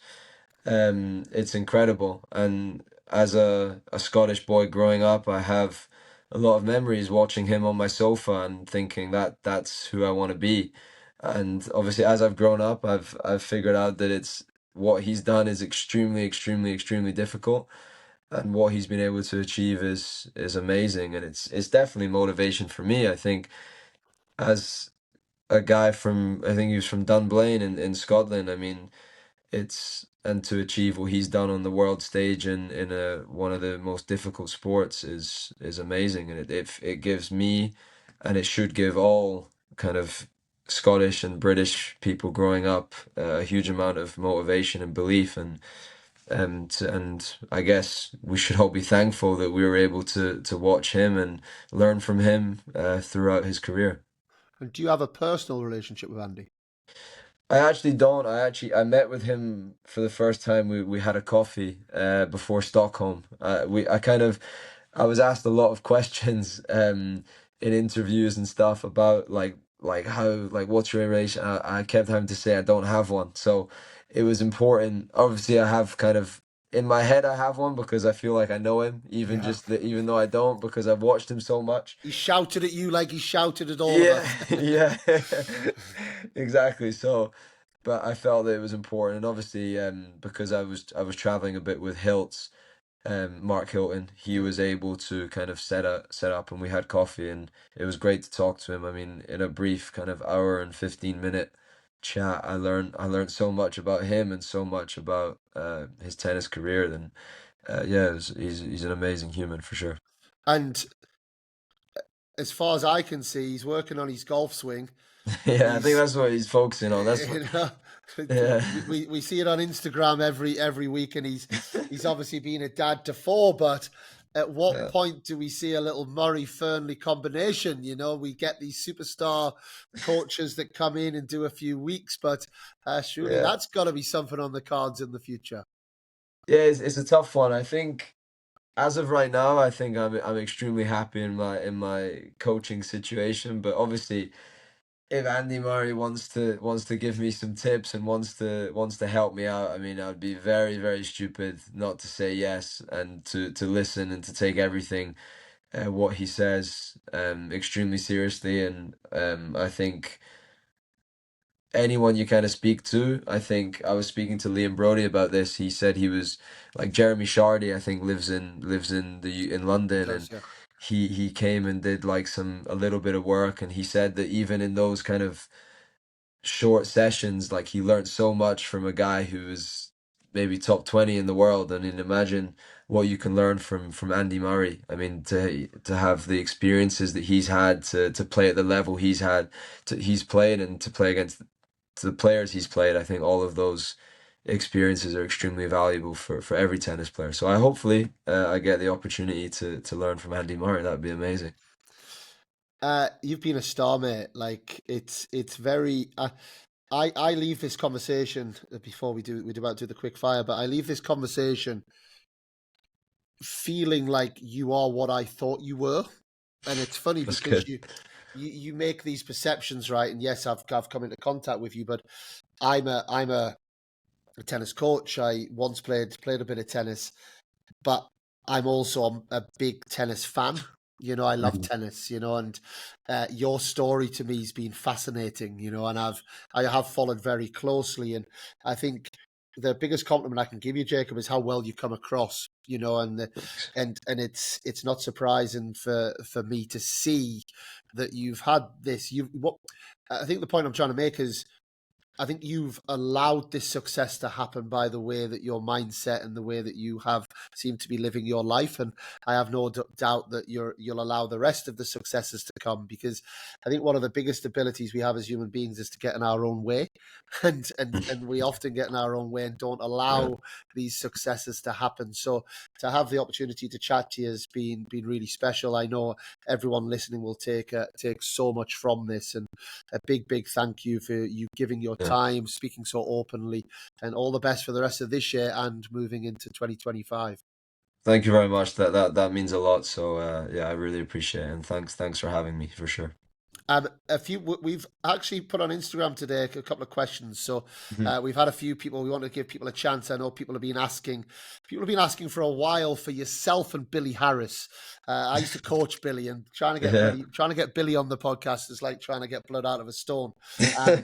It's incredible. And as a Scottish boy growing up, I have a lot of memories watching him on my sofa and thinking that that's who I want to be. And obviously, as I've grown up, I've figured out that it's what he's done is extremely difficult, and what he's been able to achieve is amazing. And it's definitely motivation for me. I think as a guy from, I think he was from Dunblane in Scotland. I mean, it's and to achieve what he's done on the world stage in a one of the most difficult sports is amazing, and it gives me, and it should give all kind of Scottish and British people growing up a huge amount of motivation and belief, and I guess we should all be thankful that we were able to watch him and learn from him throughout his career.
And do you have a personal relationship with Andy?
I actually don't. I met with him for the first time. We had a coffee before Stockholm. I was asked a lot of questions in interviews and stuff about like how like what's your relation. I kept having to say I don't have one. So it was important. Obviously, I have kind of in my head I have one because I feel like I know him,
Yeah.
even though I don't, because I've watched him so much.
He shouted at you like he shouted at all of
Yeah,
us.
yeah, exactly. So, but I felt that it was important, and obviously, because I was traveling a bit with Hiltz, Mark Hilton, he
Yeah.
was able to kind of set up, and we had coffee, and it was great to talk to him. I mean, in a brief kind of hour and 15-minute chat, I learned so much about him and so much about his tennis career. And yeah, he's an amazing human for sure.
And as far as I can see, he's working on his golf swing.
Yeah, I think
He's,
that's what he's focusing on. That's what,
you know,
yeah.
we see it on Instagram every week, and he's obviously been a dad to four. But at what
Yeah.
point do we see a little Murray Fearnley combination? We get these superstar coaches that come in and do a few weeks, but surely
Yeah.
that's got to be something on the cards in the future.
Yeah, it's a tough one. I think as of right now, I think I'm extremely happy in my coaching situation. But obviously, if Andy Murray wants to give me some tips and wants to help me out, I mean, I would be very, very stupid not to say yes and to listen and to take everything what he says extremely seriously. And I think anyone you kind of speak to, I think I was speaking to Liam Brody about this. He said he was like Jeremy Shardy, I think lives in
It
London,
does,
and
yeah.
he came and did like a little bit of work, and he said that even in those kind of short sessions, like he learned so much from a guy who was maybe top 20 in the world. I mean, imagine what you can learn from Andy Murray. I mean, to have the experiences that he's had, to play at the level he's played, and to play against the players he's played, I think all of those experiences are extremely valuable for every tennis player. So I hopefully I get the opportunity to learn from Andy Murray. That would be amazing.
You've been a star, mate. Like it's very. I leave this conversation before we're about to do the quick fire, but I leave this conversation feeling like you are what I thought you were, and it's funny
That's
because
good.
you make these perceptions, right? And yes, I've come into contact with you, but I'm a tennis coach. I once played a bit of tennis, but I'm also a big tennis fan. I love
Mhm.
tennis. And your story to me has been fascinating. And I have followed very closely, and I think the biggest compliment I can give you, Jacob, is how well you come across. And it's not surprising for me to see that you've had this. What I think the point I'm trying to make is I think you've allowed this success to happen by the way that your mindset and the way that you have seemed to be living your life. And I have no doubt that you'll allow the rest of the successes to come, because I think one of the biggest abilities we have as human beings is to get in our own way. And we often get in our own way and don't
Yeah,
allow these successes to happen. So to have the opportunity to chat to you has been really special. I know everyone listening will take so much from this, and a big thank you for you giving your
yeah.
time, speaking so openly, and all the best for the rest of this year and moving into 2025.
Thank you very much. That means a lot. So yeah, I really appreciate it, and thanks for having me for sure.
We've actually put on Instagram today a couple of questions. So
Mhm.
we've had a few people. We want to give people a chance. I know people have been asking for a while for yourself and Billy Harris. I used to coach Billy, and
Yeah.
trying to get Billy on the podcast is like trying to get blood out of a stone. Um,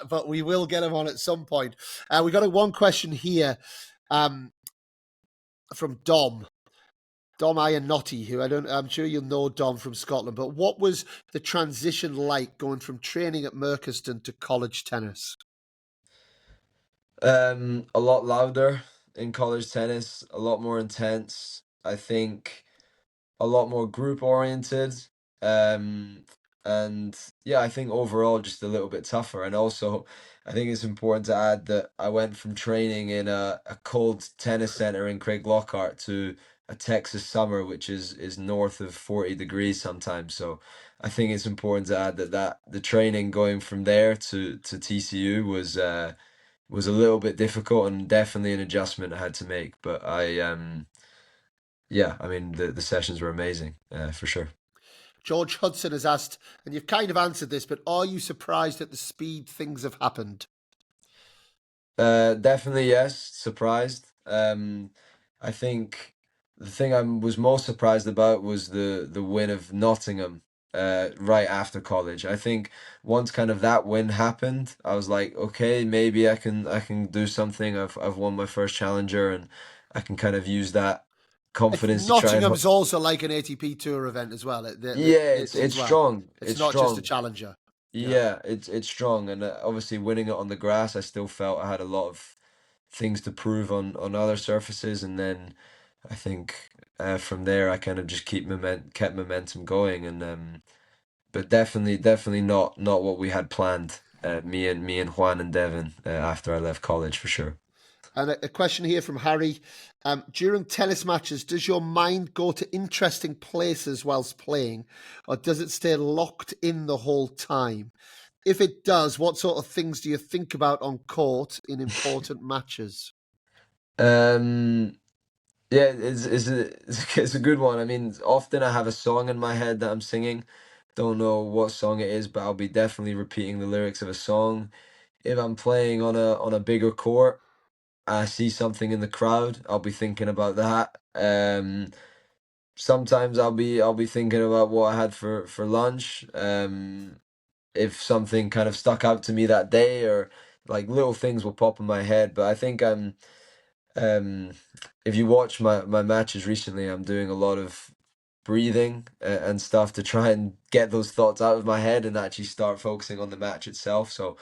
but we will get him on at some point. We got one question here um, from Dom. Dom Iannotti, who I'm sure you'll know Dom from Scotland, but what was the transition like going from training at Merchiston to college tennis?
A lot louder in college tennis, a lot more intense. I think a lot more group oriented. Um, and yeah, I think overall just a little bit tougher. And also, I think it's important to add that I went from training in a cold tennis center in Craiglockhart to a Texas summer, which is north of 40 degrees sometimes. So I think it's important to add that the training going from there to TCU was a little bit difficult and definitely an adjustment I had to make. But yeah, I mean the sessions were amazing, for sure.
George Hudson has asked, and you've kind of answered this, but are you surprised at the speed things have happened?
Definitely yes, surprised. I think the thing I was most surprised about was the win of Nottingham right after college. I think once kind of that win happened, I was like, okay, maybe I can do something. I've won my first challenger, and I can kind of use that confidence to try and
Nottingham's also like an ATP Tour event as well.
yeah,
As
it's
well,
strong.
it's
It's
not just a
strong.
challenger. Yeah.
Yeah, it's strong, and obviously winning it on the grass, I still felt I had a lot of things to prove on other surfaces, and then I think from there I kind of just kept momentum going, and but definitely not what we had planned. Me and Juan and Devin after I left college for sure.
And a question here from Harry. During tennis matches, does your mind go to interesting places whilst playing, or does it stay locked in the whole time? If it does, what sort of things do you think about on court in important matches?
Um, Yeah, it's a good one. I mean, often I have a song in my head that I'm singing. Don't know what song it is, but I'll be definitely repeating the lyrics of a song. If I'm playing on a bigger court, I see something in the crowd, I'll be thinking about that. Sometimes I'll be thinking about what I had for lunch. If something kind of stuck out to me that day, or like little things will pop in my head. But I think um if you watch my matches recently, I'm doing a lot of breathing and stuff to try and get those thoughts out of my head and actually start focusing on the match itself. So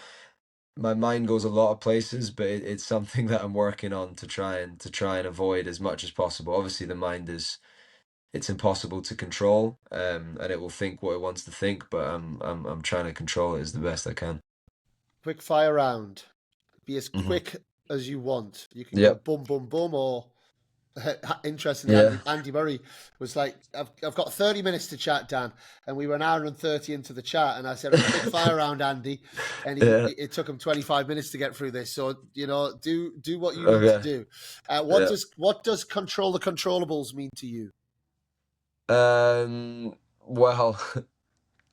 my mind goes a lot of places, but it's something that I'm working on to try and avoid as much as possible. Obviously, the mind it's impossible to control, and it will think what it wants to think, but I'm trying to control it as the best I can.
Quick fire round. Be as
Hmm.
quick as you want. You can go
Yep.
boom, boom, boom, or interestingly,
Yeah.
Andy Murray was like, I've got 30 minutes to chat, Dan. And we were an hour and 30 into the chat. And I said, right, quick fire round, Andy. And
Yeah.
it took him 25 minutes to get through this. So, do what you need to
Okay.
do.
Yeah.
What does control the controllables mean to you?
Well,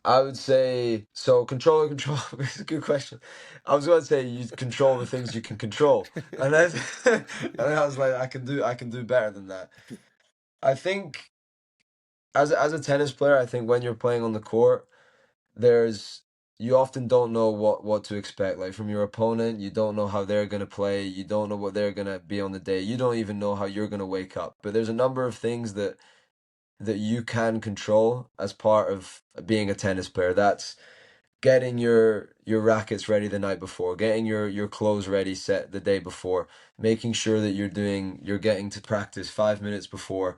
I would say so. Control. It's a good question. I was going to say you control the things you can control, and then and then I was like, I can do better than that. I think as a tennis player, I think when you're playing on the court, there's you often don't know what to expect. Like from your opponent, you don't know how they're gonna play. You don't know what they're gonna be on the day. You don't even know how you're gonna wake up. But there's a number of things that you can control as part of being a tennis player. That's getting your rackets ready the night before, getting your clothes ready set the day before, making sure that you're getting to practice 5 minutes before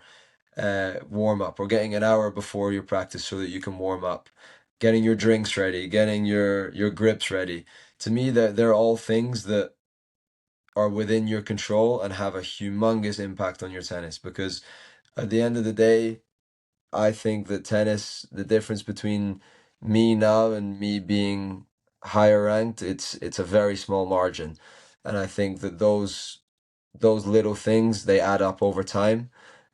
warm up, or getting an hour before your practice so that you can warm up, getting your drinks ready, getting your grips ready. To me, that they're all things that are within your control and have a humongous impact on your tennis, because at the end of the day, I think that tennis, the difference between me now and me being higher ranked, it's a very small margin. And I think that those little things, they add up over time.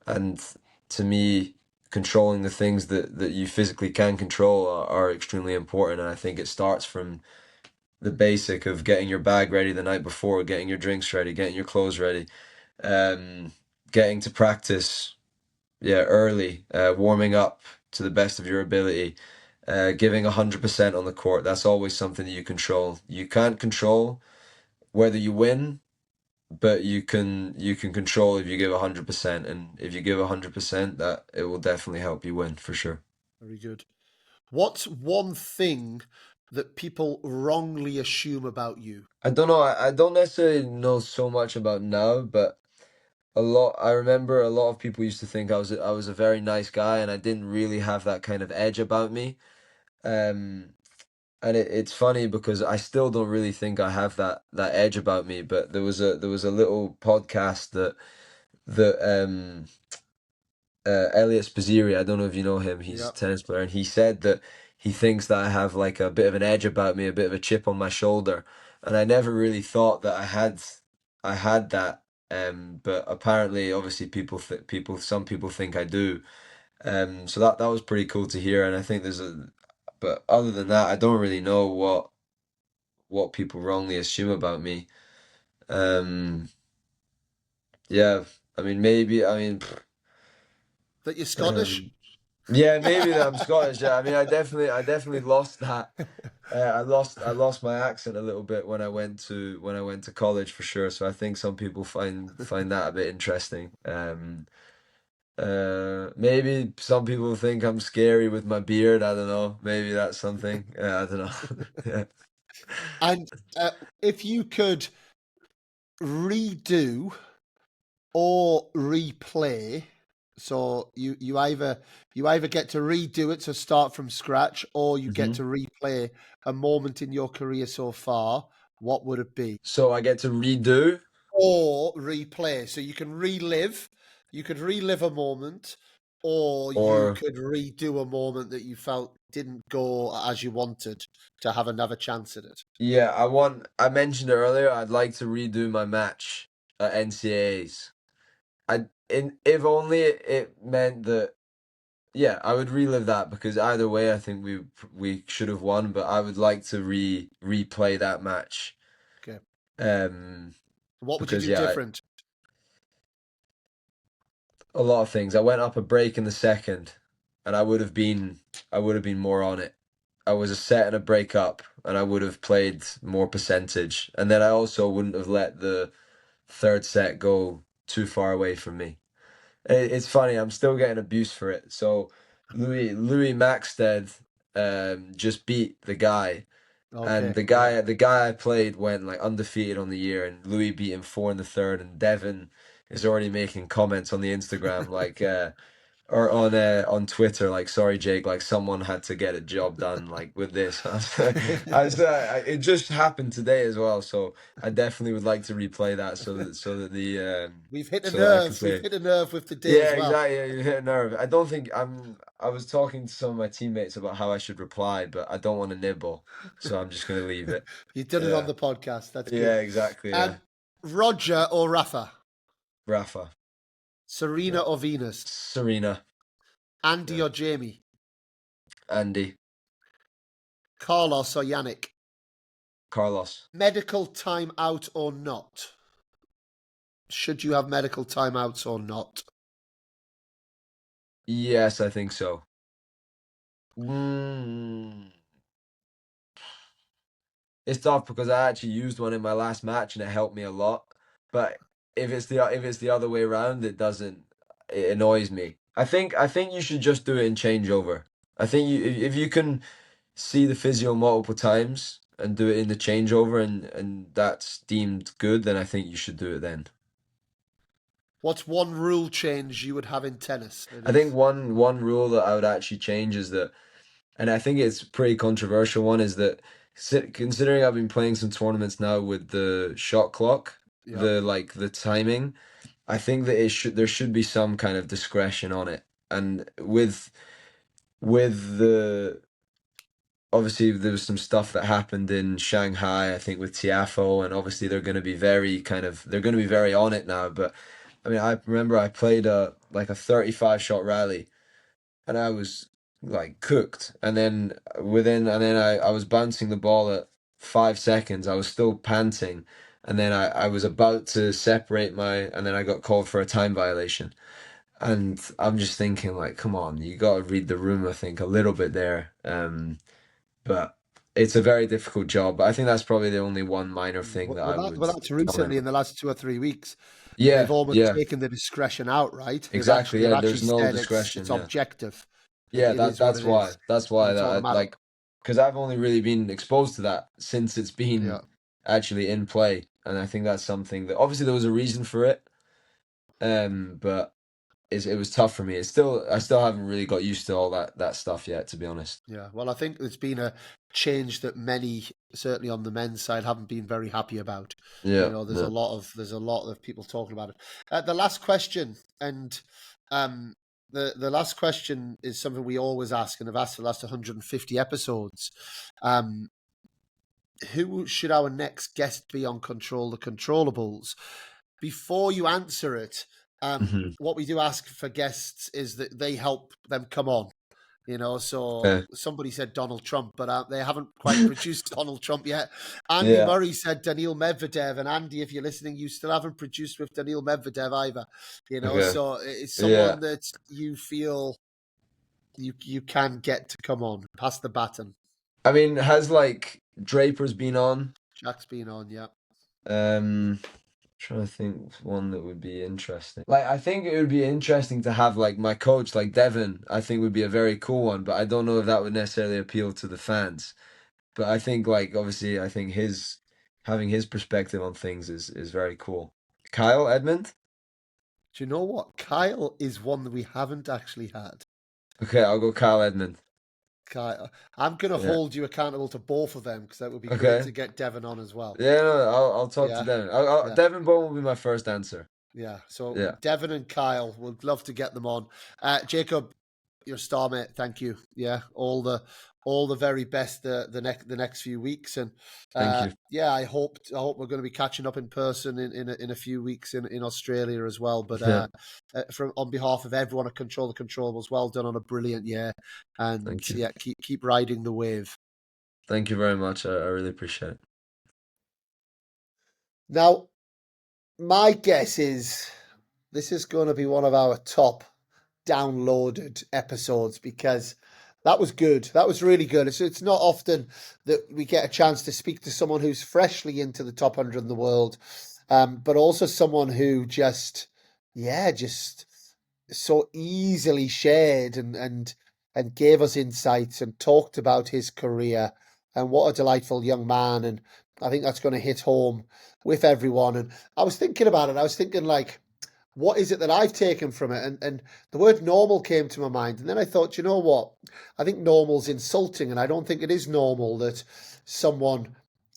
And to me, controlling the things that you physically can control are extremely important. And I think it starts from the basic of getting your bag ready the night before, getting your drinks ready, getting your clothes ready, um, getting to practice, yeah, early, warming up to the best of your ability, giving 100% on the court. That's always something that you control. You can't control whether you win, but you can control if you give 100%, and if you give 100%, that it will definitely help you win for sure.
Very good. What's one thing that people wrongly assume about you?
I don't know. I don't necessarily know so much about now, but I remember a lot of people used to think I was a very nice guy, and I didn't really have that kind of edge about me. Um, and it's funny because I still don't really think I have that edge about me. But there was a little podcast that Elliot Spizziri, I don't know if you know him, he's
Yeah.
a tennis player, and he said that he thinks that I have like a bit of an edge about me, a bit of a chip on my shoulder, and I never really thought that I had that. But apparently, obviously, some people think I do. So that was pretty cool to hear, and I think but other than that, I don't really know what people wrongly assume about me. Um, yeah, I mean, maybe, I mean,
That you're Scottish?
um, yeah, maybe that I'm Scottish. Yeah, I mean, I definitely lost that. I lost my accent a little bit when I went to college for sure. So I think some people find that a bit interesting. Maybe some people think I'm scary with my beard. I don't know. Maybe that's something. Yeah, I don't know. Yeah.
And if you could redo or replay, so you either get to redo it, so start from scratch, or you get
Hmm.
to replay a moment in your career so far, what would it be?
So I get to redo,
Or replay, so you could relive a moment, or you
or
could redo a moment that you felt didn't go as you wanted to have another chance at it.
yeah, I mentioned it earlier. I'd like to redo my match at NCAAs. if only it meant that, yeah, I would relive that, because either way, I think we should have won. But I would like to replay that match.
Okay.
Um,
What would you
because
do
yeah,
different?
a lot of things. I went up a break in the second, and I would have been more on it. I was a set and a break up, and I would have played more percentage. And then I also wouldn't have let the third set go too far away from me. It's funny, I'm still getting abuse for it. So Louis Maxted just beat the guy, and
Okay.
the guy I played went like undefeated on the year, and Louis beat him 4 in the third, and Devin is already making comments on the Instagram like or on Twitter, like, sorry Jake, like someone had to get a job done like with this. It just happened today as well, so I definitely would like to replay that, so that the
We've hit a
so that I can
nerve. We've
say,
hit a nerve with today
yeah,
as well.
exactly. Yeah, you hit a nerve. I don't think I was talking to some of my teammates about how I should reply, but I don't want to nibble, so I'm just gonna leave it.
You've done it on
Yeah,
the podcast. That's good.
yeah, exactly. Yeah,
Roger or Rafa?
Rafa.
Serena
Yeah,
or Venus?
Serena.
Andy
Yeah,
or Jamie?
Andy.
Carlos or Yannick?
Carlos.
Medical timeout or not? Should you have medical timeouts or not?
Yes, I think so. Mm. It's tough because I actually used one in my last match and it helped me a lot. But if it's the other way around, it doesn't. It annoys me. I think you should just do it in changeover. I think if you can see the physio multiple times and do it in the changeover, and that's deemed good, then I think you should do it then.
What's one rule change you would have in tennis? It
I think
is.
one rule that I would actually change is that, and I think it's a pretty controversial one, is that considering I've been playing some tournaments now with the shot clock,
Yeah.
the timing, I think that there should be some kind of discretion on it. And with the obviously there was some stuff that happened in Shanghai, I think with Tiafo, and obviously they're going to be very on it now. But I mean, I remember I played a 35 shot rally, and I was like cooked. And then I was bouncing the ball at 5 seconds. I was still panting, and then I was about to separate and then I got called for a time violation. And I'm just thinking, like, come on, you got to read the room, I think, a little bit there. But it's a very difficult job. But I think that's probably the only one minor thing that I would
That's recently
comment
in
on.
the last 2 or 3 weeks. They've
Yeah,
almost
yeah,
taken the discretion out, right?
exactly.
They've
Yeah,
actually
there's no
said
discretion.
it's
Yeah.
objective.
Yeah,
It is what
that's
it
why.
is,
That's
and
why
it's
that
automatic.
because I've only really been exposed to that since it's
Yeah.
been actually in play, and I think that's something that obviously there was a reason for it, but it was tough for me. I still haven't really got used to all that stuff yet, to be honest.
Yeah, well, I think there's been a change that many, certainly on the men's side, haven't been very happy about.
Yeah,
There's
yeah.
there's a lot of people talking about it. The last question, and um, the last question is something we always ask, and have asked for the last 150 episodes. Who should our next guest be on Control the Controllables? Before you answer it,
Hmm.
what we do ask for guests is that they help them come on. So
Okay.
somebody said Donald Trump, but they haven't quite produced Donald Trump yet. Andy
Yeah.
Murray said Daniil Medvedev, and Andy, if you're listening, you still haven't produced with Daniil Medvedev either.
Okay.
So it's
Yeah.
someone that you feel you can get to come on, pass the baton.
I mean, has like Draper's been on?
Jack's been on, yeah.
Trying to think of one that would be interesting. Like, I think it would be interesting to have like my coach, like Devin. I think would be a very cool one, but I don't know if that would necessarily appeal to the fans. But I think, like, obviously, I think his having his perspective on things is very cool. Kyle Edmund.
Do you know what? Kyle is one that we haven't actually had.
Okay, I'll go Kyle Edmund.
Kyle, I'm going to
Yeah.
hold you accountable to both of them because that would be great
Okay.
to get Devon on as well.
Yeah, no, I'll talk to
Yeah,
Devin.
yeah.
Devin Bowen will be my first answer.
Yeah. So
Yeah.
Devon and Kyle, would love to get them on. Jacob, You're a star, mate. Thank you. Yeah, all the very best the next few weeks, and
Thank you.
yeah, I hope we're going to be catching up in person in a few weeks in Australia as well. But
Yeah,
from on behalf of everyone at Control the Controllables, well done on a brilliant year, and
thank you.
yeah, keep riding the wave.
Thank you very much. I really appreciate it.
Now, my guess is this is going to be one of our top downloaded episodes because that was good. That was really good. It's not often that we get a chance to speak to someone who's freshly into the top 100 in the world, but also someone who just so easily shared and gave us insights and talked about his career. And what a delightful young man. And I think that's going to hit home with everyone. And I was thinking about it. I was thinking, like, what is it that I've taken from it? And the word normal came to my mind. And then I thought, you know what? I think normal's insulting, and I don't think it is normal that someone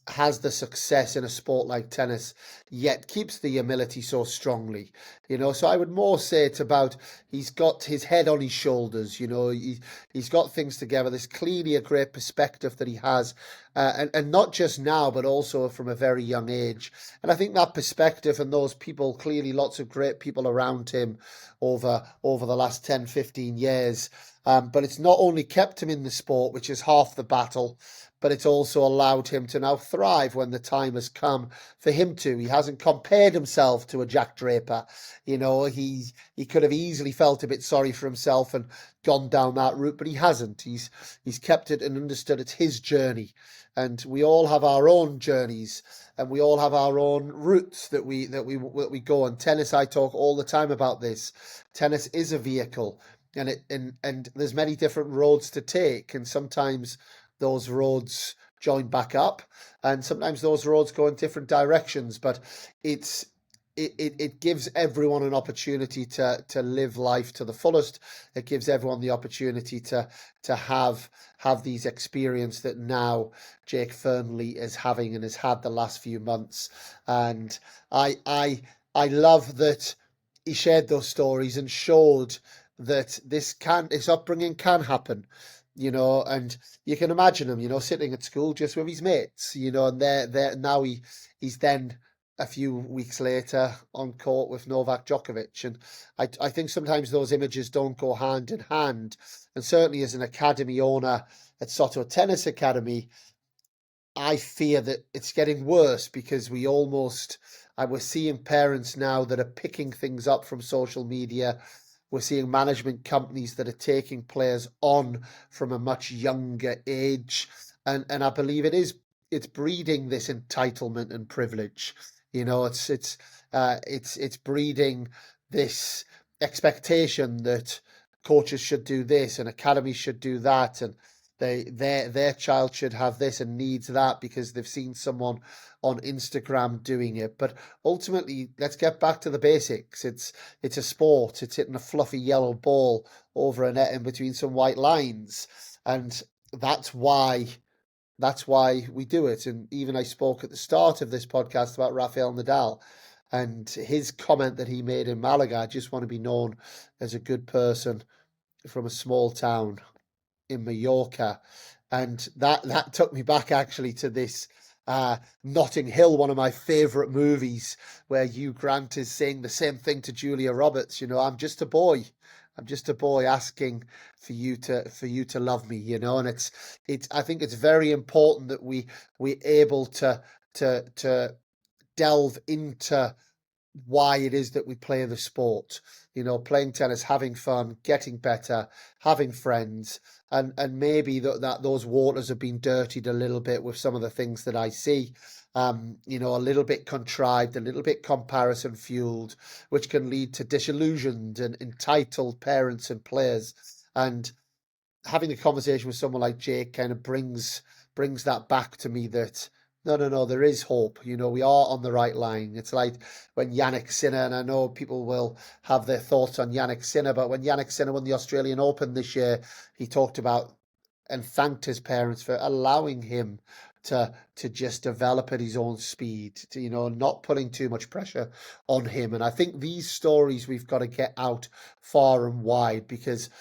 has the success in a sport like tennis, yet keeps the humility so strongly. So I would more say it's about he's got his head on his shoulders. He's got things together. There's clearly a great perspective that he has, and not just now, but also from a very young age. And I think that perspective and those people, clearly lots of great people around him over the last 10, 15 years. But it's not only kept him in the sport, which is half the battle, but it's also allowed him to now thrive when the time has come for him to. He hasn't compared himself to a Jack Draper. He could have easily felt a bit sorry for himself and gone down that route, but he hasn't. He's kept it and understood it's his journey. And we all have our own journeys, and we all have our own routes that we go. And tennis, I talk all the time about this. Tennis is a vehicle, and there's many different roads to take, and sometimes those roads join back up, and sometimes those roads go in different directions. But it gives everyone an opportunity to live life to the fullest. It gives everyone the opportunity to have these experiences that now Jake Fearnley is having and has had the last few months. And I love that he shared those stories and showed that this upbringing can happen. And you can imagine him, sitting at school just with his mates, and they're now he's then a few weeks later on court with Novak Djokovic. And I think sometimes those images don't go hand in hand. And certainly as an academy owner at Soto Tennis Academy, I fear that it's getting worse because we're seeing parents now that are picking things up from social media. We're seeing management companies that are taking players on from a much younger age. And I believe it's breeding this entitlement and privilege. It's breeding this expectation that coaches should do this and academies should do that, and their child should have this and needs that because they've seen someone on Instagram doing it. But ultimately, let's get back to the basics. It's a sport. It's hitting a fluffy yellow ball over a net in between some white lines, and that's why we do it. And even I spoke at the start of this podcast about Rafael Nadal and his comment that he made in Malaga. I just want to be known as a good person from a small town in Mallorca. And that took me back actually to this Notting Hill, one of my favourite movies, where Hugh Grant is saying the same thing to Julia Roberts. I'm just a boy. I'm just a boy asking for you to love me. And it's I think it's very important that we're able to delve into why it is that we play the sport. Playing tennis, having fun, getting better, having friends, and maybe that those waters have been dirtied a little bit with some of the things that I see. A little bit contrived, a little bit comparison fueled, which can lead to disillusioned and entitled parents and players. And having a conversation with someone like Jake kind of brings that back to me that no, there is hope. We are on the right line. It's like when Yannik Sinner, and I know people will have their thoughts on Yannik Sinner, but when Yannik Sinner won the Australian Open this year, he talked about and thanked his parents for allowing him to just develop at his own speed, to not putting too much pressure on him. And I think these stories we've got to get out far and wide because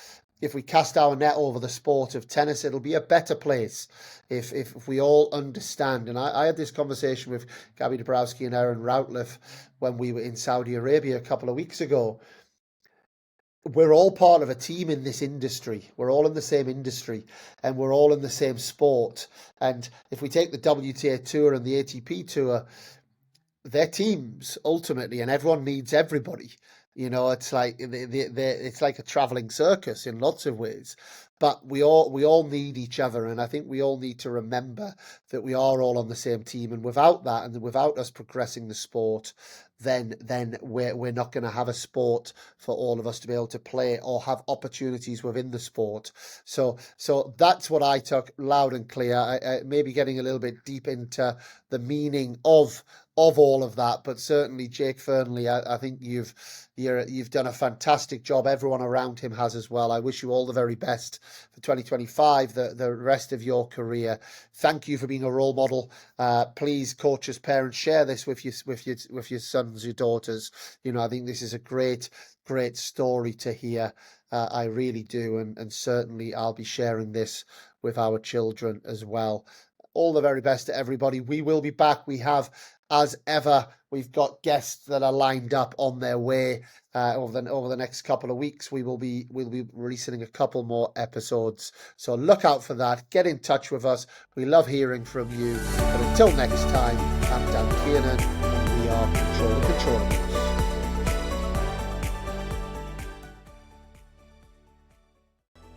if we cast our net over the sport of tennis, it'll be a better place if we all understand. And I had this conversation with Gabby Dabrowski and Aaron Routliffe when we were in Saudi Arabia a couple of weeks ago. We're all part of a team in this industry. We're all in the same industry and we're all in the same sport. And if we take the WTA Tour and the ATP Tour, they're teams ultimately, and everyone needs everybody. It's like it's like a traveling circus in lots of ways. But we all need each other, and I think we all need to remember that we are all on the same team. And without that, and without us progressing the sport, then we're not going to have a sport for all of us to be able to play or have opportunities within the sport. So that's what I took loud and clear. I maybe getting a little bit deep into the meaning of all of that, but certainly Jake Fearnley, I think you've done a fantastic job. Everyone around him has as well. I wish you all the very best for 2025, the rest of your career. Thank you for being a role model. Please, coaches, parents, share this with your sons, your daughters. I think this is a great story to hear. I really do, and certainly I'll be sharing this with our children as well. All the very best to everybody. We will be back. We have, as ever, we've got guests that are lined up on their way over the next couple of weeks. We'll be releasing a couple more episodes, so look out for that. Get in touch with us. We love hearing from you. But until next time, I'm Dan Kiernan, and we are Control the Controllables.